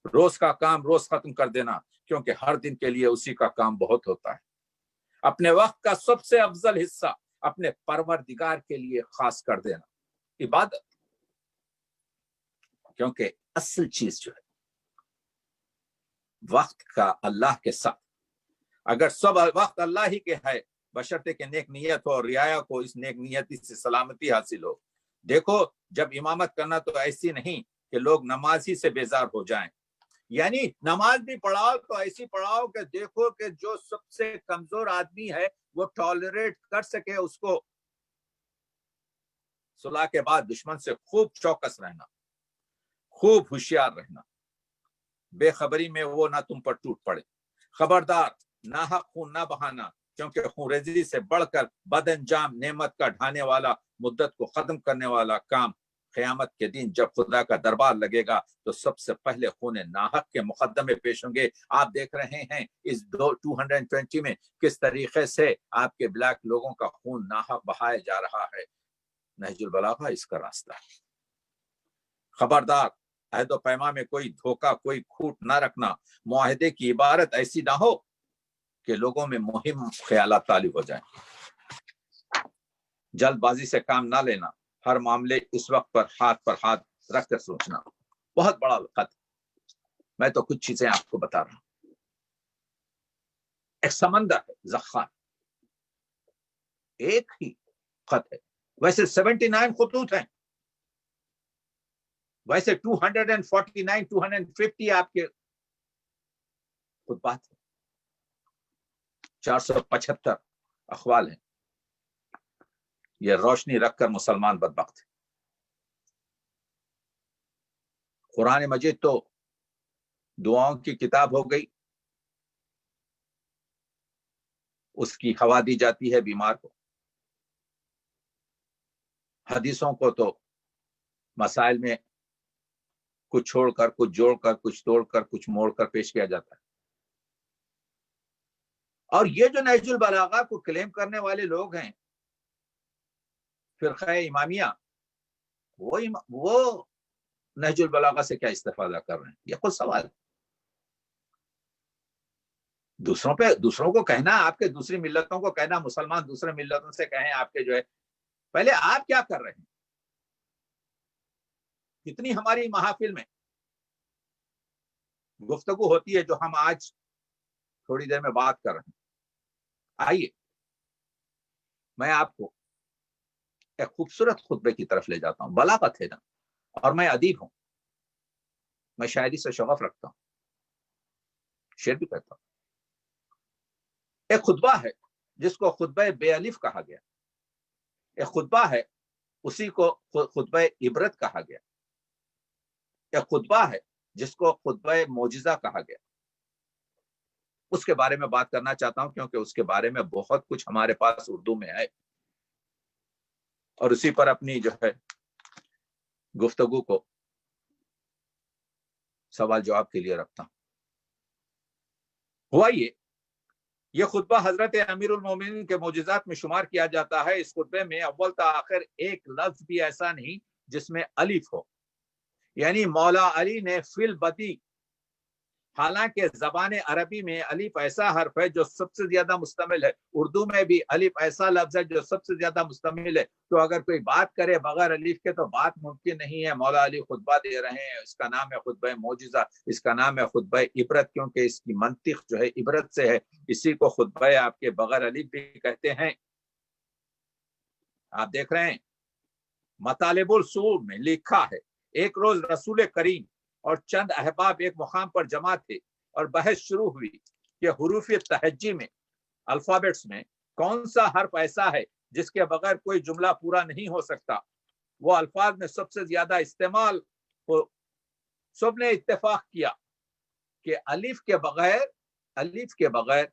روز کا کام روز ختم کر دینا کیونکہ ہر دن کے لیے اسی کا کام بہت ہوتا ہے. اپنے وقت کا سب سے افضل حصہ اپنے پروردگار کے لیے خاص کر دینا، عبادت. کیونکہ اصل چیز جو ہے وقت کا اللہ کے ساتھ، اگر سب وقت اللہ ہی کے ہے بشرطے کہ نیک نیت ہو اور رعایا کو اس نیک نیتی سے سلامتی حاصل ہو. دیکھو جب امامت کرنا تو ایسی نہیں کہ لوگ نماز ہی سے بیزار ہو جائیں. یعنی نماز بھی پڑھاؤ تو ایسی پڑھاؤ کہ دیکھو کہ جو سب سے کمزور آدمی ہے وہ ٹالریٹ کر سکے. اس کو صلح کے بعد دشمن سے خوب چوکس رہنا، خوب ہوشیار رہنا، بے خبری میں وہ نہ تم پر ٹوٹ پڑے. خبردار ناحق خون نہ بہانا کیونکہ خون ریزی سے بڑھ کر بد انجام نعمت کا ڈھانے والا، مدت کو ختم کرنے والا کام. قیامت کے دن جب خدا کا دربار لگے گا تو سب سے پہلے خون ناحق کے مقدمے پیش ہوں گے. آپ دیکھ رہے ہیں اس 220 میں کس طریقے سے آپ کے بلیک لوگوں کا خون ناحق بہایا جا رہا ہے. نہج البلاغہ اس کا راستہ ہے. خبردار عہد و پیمان میں کوئی دھوکہ، کوئی کھوٹ نہ رکھنا. معاہدے کی عبارت ایسی نہ ہو کہ لوگوں میں مہم خیالات طالب ہو جائیں. جلد بازی سے کام نہ لینا، ہر معاملے اس وقت پر ہاتھ رکھ کر سوچنا. بہت بڑا خط، میں تو کچھ چیزیں آپ کو بتا رہا ہوں. ایک سمندر ہے زخان، ایک ہی خط ہے. ویسے 79 خطوط ہیں، ویسے 249 250 آپ کے خطبات ہیں، 475 اقوال ہیں. یہ روشنی رکھ کر مسلمان بدبخت ہے. قرآن مجید تو دعاؤں کی کتاب ہو گئی، اس کی ہوا دی جاتی ہے بیمار کو. حدیثوں کو تو مسائل میں کچھ چھوڑ کر کچھ جوڑ کر کچھ توڑ کر کچھ موڑ کر پیش کیا جاتا ہے. اور یہ جو نہج البلاغہ کو کلیم کرنے والے لوگ ہیں فرقہ امامیہ، وہ نہج البلاغہ سے کیا استفادہ کر رہے ہیں؟ یہ خود سوال. دوسروں کو کہنا، آپ کے دوسری ملتوں کو کہنا، مسلمان دوسرے ملتوں سے کہیں آپ کے جو ہے، پہلے آپ کیا کر رہے ہیں؟ کتنی ہماری محافل میں گفتگو ہوتی ہے جو ہم آج تھوڑی دیر میں بات کر رہے ہیں. آئیے میں آپ کو ایک خوبصورت خطبے کی طرف لے جاتا ہوں. بلاغت ہے نا، اور میں ادیب ہوں، میں شاعری سے شغف رکھتا ہوں، شعر بھی کرتا ہوں. ایک خطبہ ہے جس کو خطبہ بے الف کہا گیا. ایک خطبہ ہے اسی کو خطبہ عبرت کہا گیا. ایک خطبہ ہے جس کو خطبہ معجزہ کہا گیا. اس کے بارے میں بات کرنا چاہتا ہوں کیونکہ اس کے بارے میں بہت کچھ ہمارے پاس اردو میں ہے، اور اسی پر اپنی جو ہے گفتگو کو سوال جواب کے لیے رکھتا ہوں. ہوا یہ خطبہ حضرت امیر المومنین کے معجزات میں شمار کیا جاتا ہے. اس خطبے میں اول تا آخر ایک لفظ بھی ایسا نہیں جس میں الف ہو، یعنی مولا علی نے فی البدی، حالانکہ زبان عربی میں الف ایسا حرف ہے جو سب سے زیادہ مشتمل ہے، اردو میں بھی الف ایسا لفظ ہے جو سب سے زیادہ مشتمل ہے. تو اگر کوئی بات کرے بغیر الف کے تو بات ممکن نہیں ہے. مولا علی خطبہ دے رہے ہیں، اس کا نام ہے خطبہ معجزہ، اس کا نام ہے خطبہ عبرت، کیونکہ اس کی منطق جو ہے عبرت سے ہے. اسی کو خطبہ آپ کے بغیر الف بھی کہتے ہیں. آپ دیکھ رہے ہیں مطالب الصعود میں لکھا ہے، ایک روز رسول کریم اور چند احباب ایک مقام پر جمع تھے اور بحث شروع ہوئی کہ حروف تہجی میں، الفابیٹس میں کون سا حرف ایسا ہے جس کے بغیر کوئی جملہ پورا نہیں ہو سکتا. وہ الفاظ میں سب سے زیادہ استعمال ہو. سب نے اتفاق کیا کہ الف کے بغیر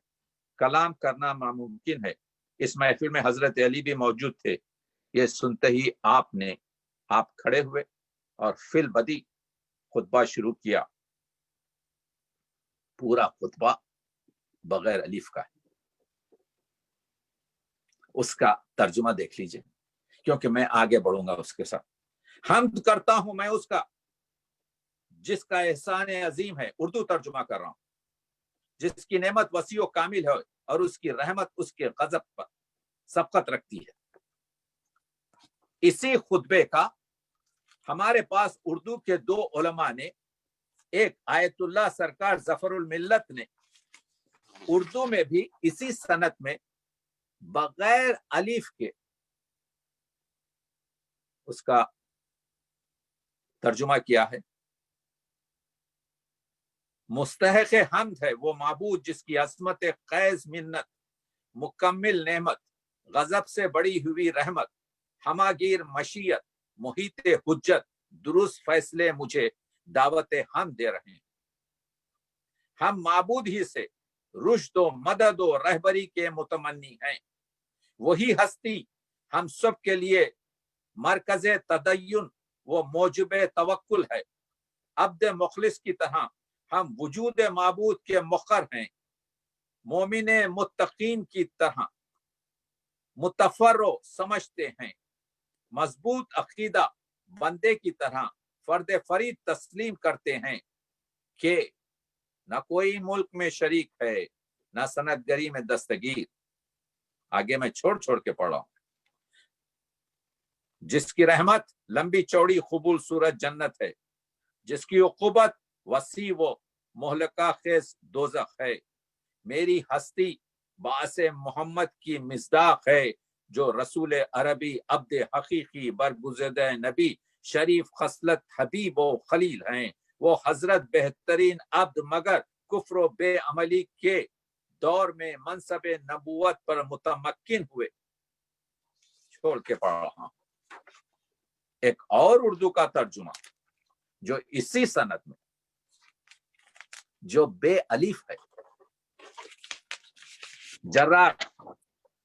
کلام کرنا ناممکن ہے. اس محفل میں حضرت علی بھی موجود تھے. یہ سنتے ہی آپ کھڑے ہوئے اور فی البدی خطبہ شروع کیا. پورا خطبہ بغیر الف کا ہے. اس کا ترجمہ دیکھ لیجئے کیونکہ میں آگے بڑھوں گا اس کے ساتھ. حمد کرتا ہوں میں اس کا جس کا احسان عظیم ہے، اردو ترجمہ کر رہا ہوں، جس کی نعمت وسیع و کامل ہے اور اس کی رحمت اس کے غضب پر سبقت رکھتی ہے. اسی خطبے کا ہمارے پاس اردو کے دو علماء نے، ایک آیت اللہ سرکار ظفر الملت نے اردو میں بھی اسی سنت میں بغیر الف کے اس کا ترجمہ کیا ہے. مستحق حمد ہے وہ معبود جس کی عظمت قیز منت، مکمل نعمت، غضب سے بڑی ہوئی رحمت، ہماگیر مشیت، محیط حجت، درست فیصلے مجھے دعوت حمد دے رہے ہیں. ہم معبود ہی سے رشد و مدد و رہبری کے متمنی ہیں. وہی ہستی ہم سب کے لیے مرکز تدین وہ موجب توکل ہے. عبد مخلص کی طرح ہم وجود معبود کے مقر ہیں. مومن متقین کی طرح متفرع سمجھتے ہیں. مضبوط عقیدہ بندے کی طرح فرد فرید تسلیم کرتے ہیں کہ نہ کوئی ملک میں شریک ہے نہ صنعتگری میں دستگیر. آگے میں چھوڑ کے پڑھ رہا ہوں. جس کی رحمت لمبی چوڑی قبول صورت جنت ہے، جس کی عقوبت وسیع و مہلکہ خیز دوزخ ہے. میری ہستی باعث محمد کی مصداق ہے، جو رسول عربی عبد حقیقی برگزیدہ نبی شریف خصلت حبیب و خلیل ہیں. وہ حضرت بہترین عبد مگر کفر و بے عملی کے دور میں منصب نبوت پر متمکن ہوئے. چھوڑ کے پڑھ رہا ہوں ایک اور اردو کا ترجمہ جو اسی سند میں جو بے الف ہے. جراح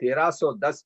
1310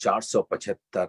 475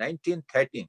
1913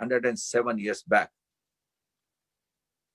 107 years back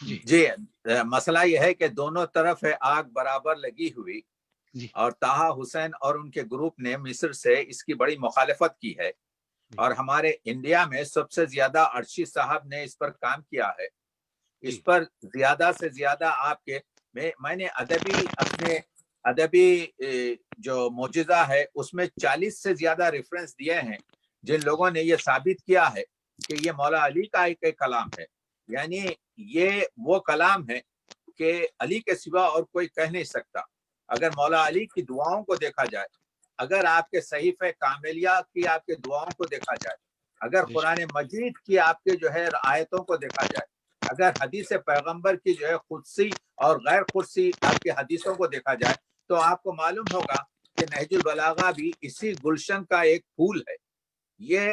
جی مسئلہ یہ ہے کہ دونوں طرف ہے آگ برابر لگی ہوئی جی اور طاہا حسین اور ان کے گروپ نے مصر سے اس کی بڑی مخالفت کی ہے اور ہمارے انڈیا میں سب سے زیادہ ارشی صاحب نے اس پر کام کیا ہے. اس پر زیادہ سے زیادہ آپ کے میں نے اپنے ادبی جو معجزہ ہے اس میں 40 سے زیادہ ریفرنس دیے ہیں جن لوگوں نے یہ ثابت کیا ہے کہ یہ مولا علی کا ایک کلام ہے. یعنی یہ وہ کلام ہے کہ علی کے سوا اور کوئی کہہ نہیں سکتا. اگر مولا علی کی دعاؤں کو دیکھا جائے، اگر آپ کے صحیفہ کاملیہ کی آپ کے دعاؤں کو دیکھا جائے، اگر قرآن مجید کی آپ کے جو ہے آیتوں کو دیکھا جائے، اگر حدیث پیغمبر کی جو ہے قدسی اور غیر قدسی آپ کے حدیثوں کو دیکھا جائے تو آپ کو معلوم ہوگا کہ نہج البلاغہ بھی اسی گلشن کا ایک پھول ہے. یہ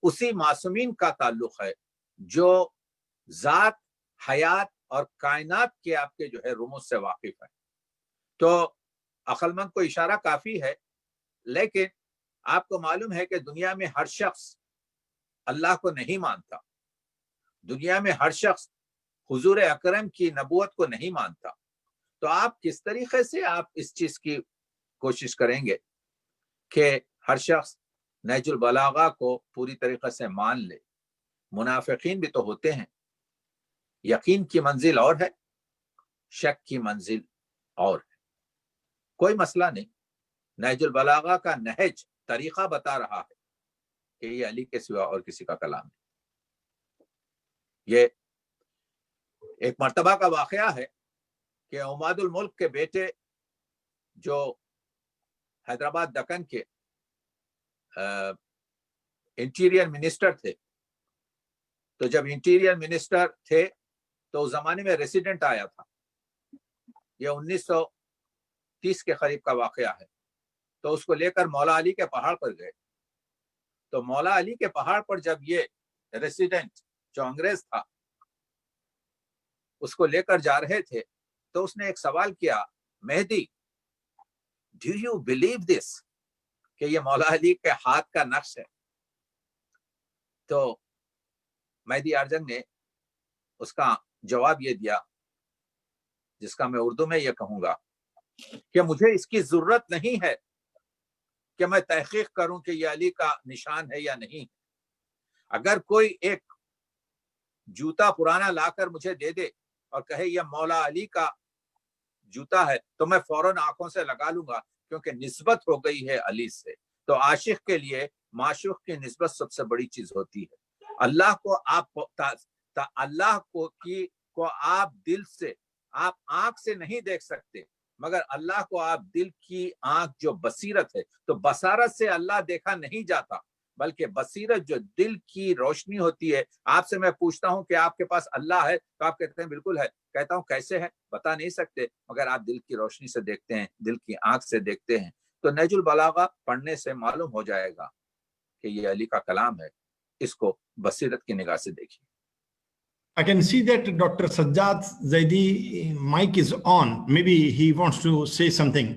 اسی معصومین کا تعلق ہے جو ذات، حیات اور کائنات کے آپ کے جو ہے رموز سے واقف ہے. تو عقل مند کو اشارہ کافی ہے، لیکن آپ کو معلوم ہے کہ دنیا میں ہر شخص اللہ کو نہیں مانتا، دنیا میں ہر شخص حضور اکرم کی نبوت کو نہیں مانتا. تو آپ کس طریقے سے آپ اس چیز کی کوشش کریں گے کہ ہر شخص نہج البلاغہ کو پوری طریقے سے مان لے؟ منافقین بھی تو ہوتے ہیں. یقین کی منزل اور ہے، شک کی منزل اور ہے. کوئی مسئلہ نہیں. نہج البلاغہ کا نہج طریقہ بتا رہا ہے کہ یہ علی کے سوا اور کسی کا کلام نہیں. یہ ایک مرتبہ کا واقعہ ہے کہ عماد الملک کے بیٹے جو حیدرآباد دکن کے انٹیریئر منسٹر تھے، تو جب انٹیریئر منسٹر تھے تو اس زمانے میں ریسیڈنٹ آیا تھا. یہ 1930 کے قریب کا واقعہ ہے. تو اس کو لے کر مولا علی کے پہاڑ پر گئے. تو مولا علی کے پہاڑ پر جب یہ ریسیڈنٹ جو انگریز تھا اس کو لے کر جا رہے تھے تو اس نے ایک سوال کیا، مہدی ڈو یو بلیو دس، کہ یہ مولا علی کے ہاتھ کا نقش ہے؟ تو مہدی ارجنگ نے اس کا جواب یہ دیا، جس کا میں اردو میں یہ کہوں گا کہ مجھے اس کی ضرورت نہیں ہے کہ میں تحقیق کروں کہ یہ علی کا نشان ہے یا نہیں. اگر کوئی ایک جوتا پرانا لا کر مجھے دے دے اور کہے یہ مولا علی کا جوتا ہے تو میں فوراً آنکھوں سے لگا لوں گا، کیونکہ نسبت ہو گئی ہے علی سے. تو عاشق کے لیے معشوق کی نسبت سب سے بڑی چیز ہوتی ہے. اللہ کو آپ دل سے، آپ آنکھ سے نہیں دیکھ سکتے، مگر اللہ کو آپ دل کی آنکھ جو بصیرت ہے، تو بصارت سے اللہ دیکھا نہیں جاتا بلکہ بصیرت جو دل کی روشنی ہوتی ہے. آپ سے میں پوچھتا ہوں کہ آپ کے پاس اللہ ہے تو آپ کہتے ہیں بالکل ہے. کہتا ہوں کیسے ہے؟ بتا نہیں سکتے، مگر آپ دل کی روشنی سے دیکھتے ہیں، دل کی آنکھ سے دیکھتے ہیں. تو نہج البلاغہ پڑھنے سے معلوم ہو جائے گا کہ یہ علی کا کلام ہے. اس کو بصیرت کی نگاہ سے دیکھیے. I can see that Dr. Sajjad Zaidi mic is on. Maybe he wants to say something.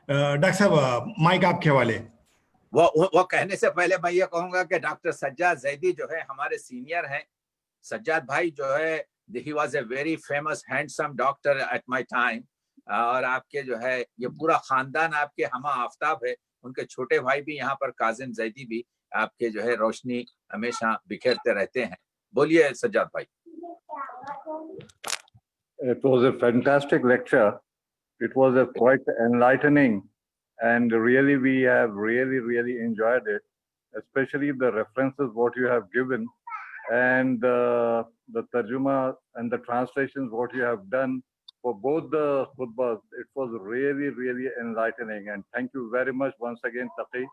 Dr. Sahab, mic آپ کے حوالے. وہ کہنے سے پہلے میں یہ کہوں گا کہ ڈاکٹر سجاد زیدی جو ہے ہمارے سینئر ہیں. سجاد بھائی جو ہے he was a very famous handsome doctor at my time. اور آپ کے جو ہے یہ پورا خاندان آپ کے ہمہ آفتاب ہے. ان کے چھوٹے بھائی بھی یہاں پر کاظم زیدی بھی آپ کے جو ہے روشنی ہمیشہ بکھیرتے رہتے ہیں. بولیے سجاد بھائی. It was a fantastic lecture. It was a quite enlightening, and really we have really enjoyed it, especially the references what you have given, and the tarjuma and the translations what you have done for both the khutbahs. It was really enlightening, and thank you very much once again, Taqi.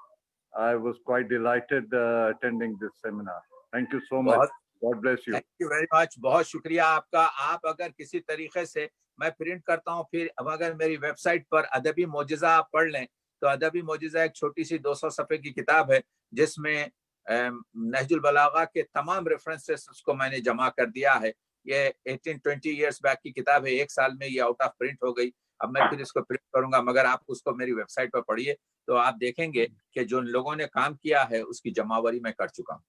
I was quite delighted attending this seminar. Thank you so much. God bless you. Thank you very much. بہت شکریہ آپ کا. آپ اگر کسی طریقے سے میں پرنٹ کرتا ہوں، پھر اگر میری ویب سائٹ پر ادبی معجزہ آپ پڑھ لیں تو ادبی معجزہ ایک چھوٹی سی 200 صفحے کی کتاب ہے جس میں نہج البلاغہ کے تمام ریفرنسز اس کو میں نے جمع کر دیا ہے. یہ 18-20 ایئرس بیک کی کتاب ہے. 1 سال میں یہ آؤٹ آف پرنٹ ہو گئی. اب میں پھر اس کو پرنٹ کروں گا، مگر آپ اس کو میری ویب سائٹ پر پڑھیے تو آپ دیکھیں گے کہ جو لوگوں نے کام کیا ہے اس کی جمع آوری میں کر چکا ہوں.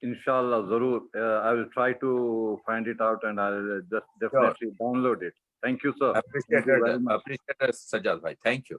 Inshallah, Zarur. I will try to find it out and I'll just definitely download it. Thank you, sir. Thank you very much. Appreciated Sajjad bhai. Thank you.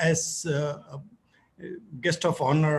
as guest of honor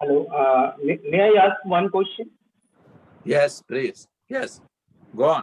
Hello, may I ask one question? Yes, please. Yes. Go on.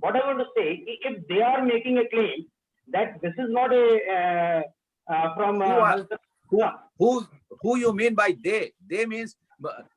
What I want to say, if they are making a claim that this is not a from who you mean by they means,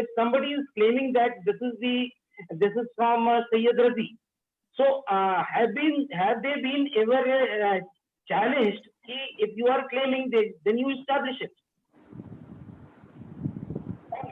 if somebody is claiming that this is from Sayyid Razi, so have they been ever challenged? If you are claiming this, then you establish it.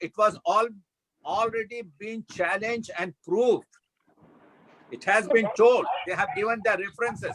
it was already been challenged and proved. It has been told. They have given the references.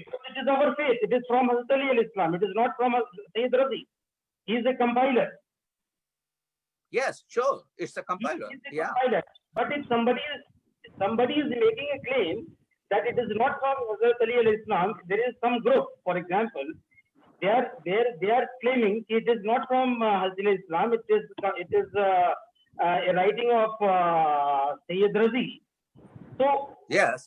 it is our faith. It is from Hazrat Ali al-Islam. It is not from Sayyid Razi. He is a compiler. Yes, sure, it's a compiler. Yeah. Compiler. But if somebody is making a claim that it is not from Hazrat Ali al-Islam, there is some group, for example, they are claiming it is not from Hazrat al-Islam. It is a writing of Sayyid Razi. So yes,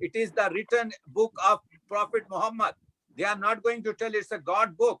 it is the written book of Prophet Muhammad. They are not going to tell it's a God book.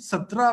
17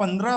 15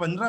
15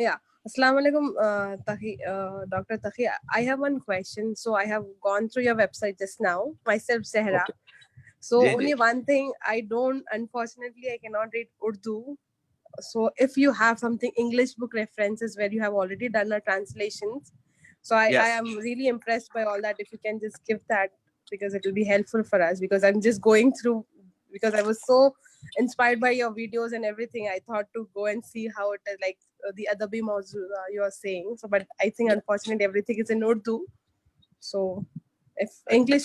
yeah Assalamu alaikum, Dr. Taqi. I have one question. So I have gone through your website just now, myself, Zehra. Okay. So Ji, only ji. one thing, unfortunately, I cannot read Urdu. So if you have something English book references where you have already done a translations, so I Yes. am really impressed by all that. If you can just give that, because it will be helpful for us, because I'm just going through, because I was so inspired by your videos and everything. I thought to go and see how it is, like the Adabi Mawzu you are saying. So, but I think unfortunately everything is in Urdu. So if English.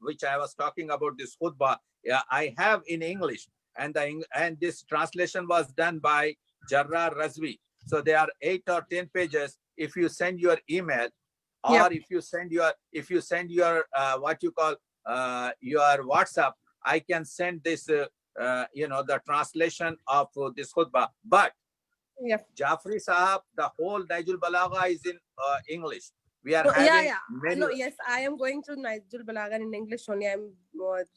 which I was talking about, this khutbah, I have in English, and this translation was done by Jarrar Razvi. So there are 8 or 10 pages. If you send your email, or Yeah. if you send your what you call your WhatsApp, I can send this the translation of this khutbah. But Yeah. Jafri Sahab, the whole Nahjul Balagha is in English. We are No, having many. No, yes, I am going through Nahjul Balagha in English only. I'm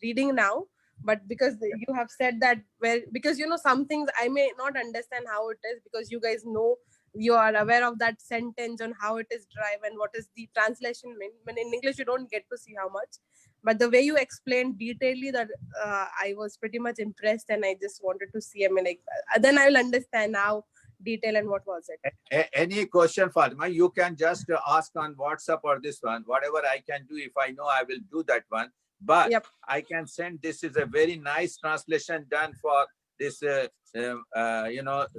reading now, but because you have said that, because some things I may not understand how it is, because you guys know, you are aware of that sentence on how it is derived and what is the translation mean. When in English you don't get to see how much, but the way you explained detailedly, that I was pretty much impressed, and I just wanted to see. I mean, like then I will understand now detail and what was it. Any question, Fatima, you can just ask on WhatsApp or this one. Whatever I can do, if I know, I will do that one. But Yep. I can send, this is a very nice translation done for this,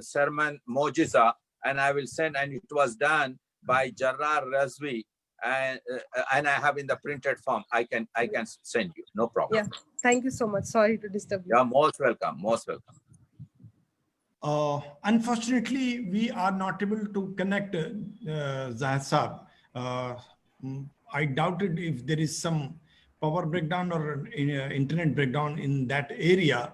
sermon Mojiza, and I will send, and it was done by Jarrar Razvi, and I have in the printed form. I can send you, no problem. Yeah. Thank you so much. Sorry to disturb you. You're most welcome, most welcome. Unfortunately, we are not able to connect Zahid Saab. I doubted if there is some power breakdown or internet breakdown in that area.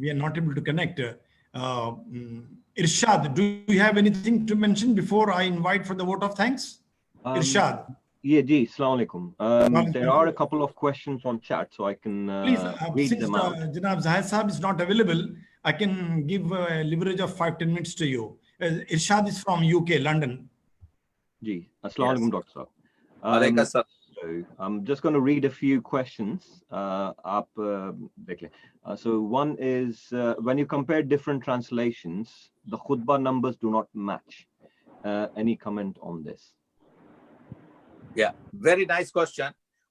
we are not able to connect. Irshad, do you have anything to mention before I invite for the vote of thanks? Irshad. Yeah, ji, Assalamu alaikum. There are a couple of questions on chat, so I can Please, read since them out. Janab Zahid Saab is not available, I can give a leverage of 5-10 minutes to you. Irshad is from UK, London. Ji, Assalamu alaikum, Dr. Saab. Alaikum assalam. So I'm just going to read a few questions. So one is, when you compare different translations, the khutbah numbers do not match. Any comment on this? Yeah, very nice question.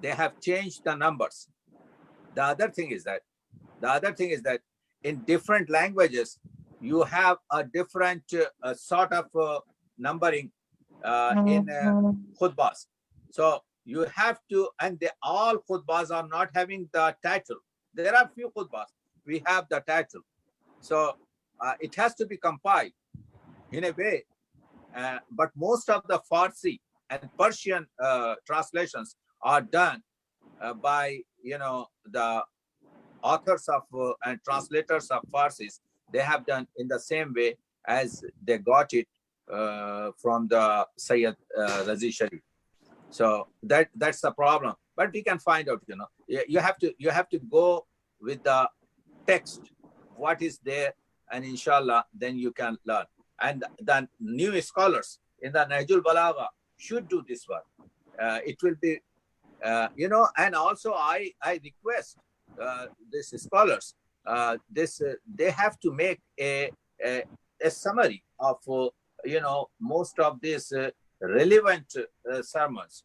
they have changed the numbers. The other thing is that in different languages, you have a different sort of numbering in khutbas. So you have to, and all khutbas are not having the title. There are few khutbas, we have the title. So it has to be compiled in a way, but most of the Farsi and Persian translations are done by the authors of and translators of Farsis, they have done in the same way as they got it from the Sayyid Razi Sharif. So that's the problem. But we can find out, you have to go with the text, what is there, and inshallah, then you can learn. And the new scholars in the Nahjul Balagha should do this work. It will be, and also I request these scholars, they have to make a summary of, most of these relevant sermons.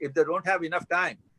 if they don't have enough time,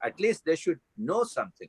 at least they should know something.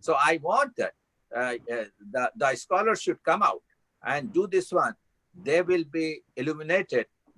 So I want that the scholars should come out and do this one. They will be illuminated,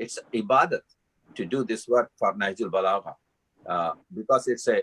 it's ibadat to do this work for Nahjul Balagha, because it's a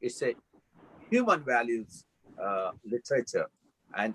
it's a human values literature and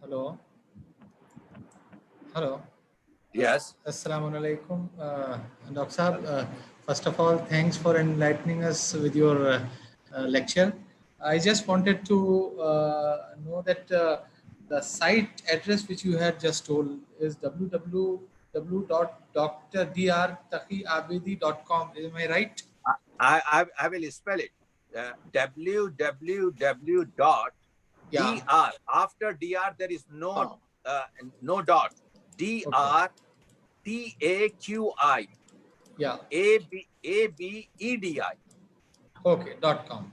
Hello. Yes. Assalamu alaikum. Dr. Saab, first of all, thanks for enlightening us with your lecture. I just wanted to know that the site address which you had just told is www.drdrtaqiabedi.com. Am I right? I will spell it. www. Yeah. After dr there is no dot. DRTAQI. Yeah. ABEDI. Okay. .com.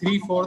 3/4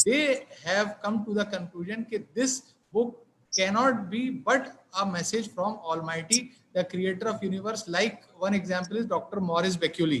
They have come to the conclusion that this book cannot be but a message from Almighty, the creator of universe. Like one example is Dr. Maurice Beculi,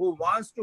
who wants to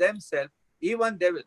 themselves even they will,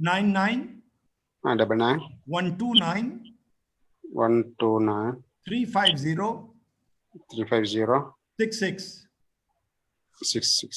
99 99 129 129 350 350 66।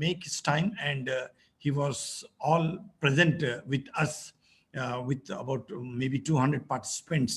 make his time and he was all present with us with about maybe 200 participants.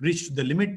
reached the limit,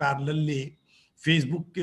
parallelly Facebook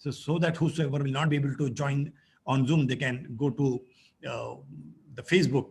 so that whosoever will not be able to join on Zoom they can go to the Facebook.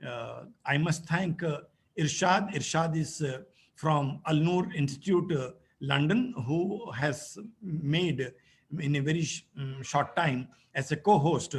I must thank Irshad. Irshad is from Al Noor Institute, London, who has made in a very short time as a co-host.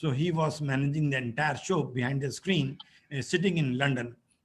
so he was managing the entire show behind the screen, sitting in London.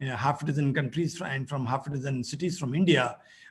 half a dozen countries and from half a dozen cities from India.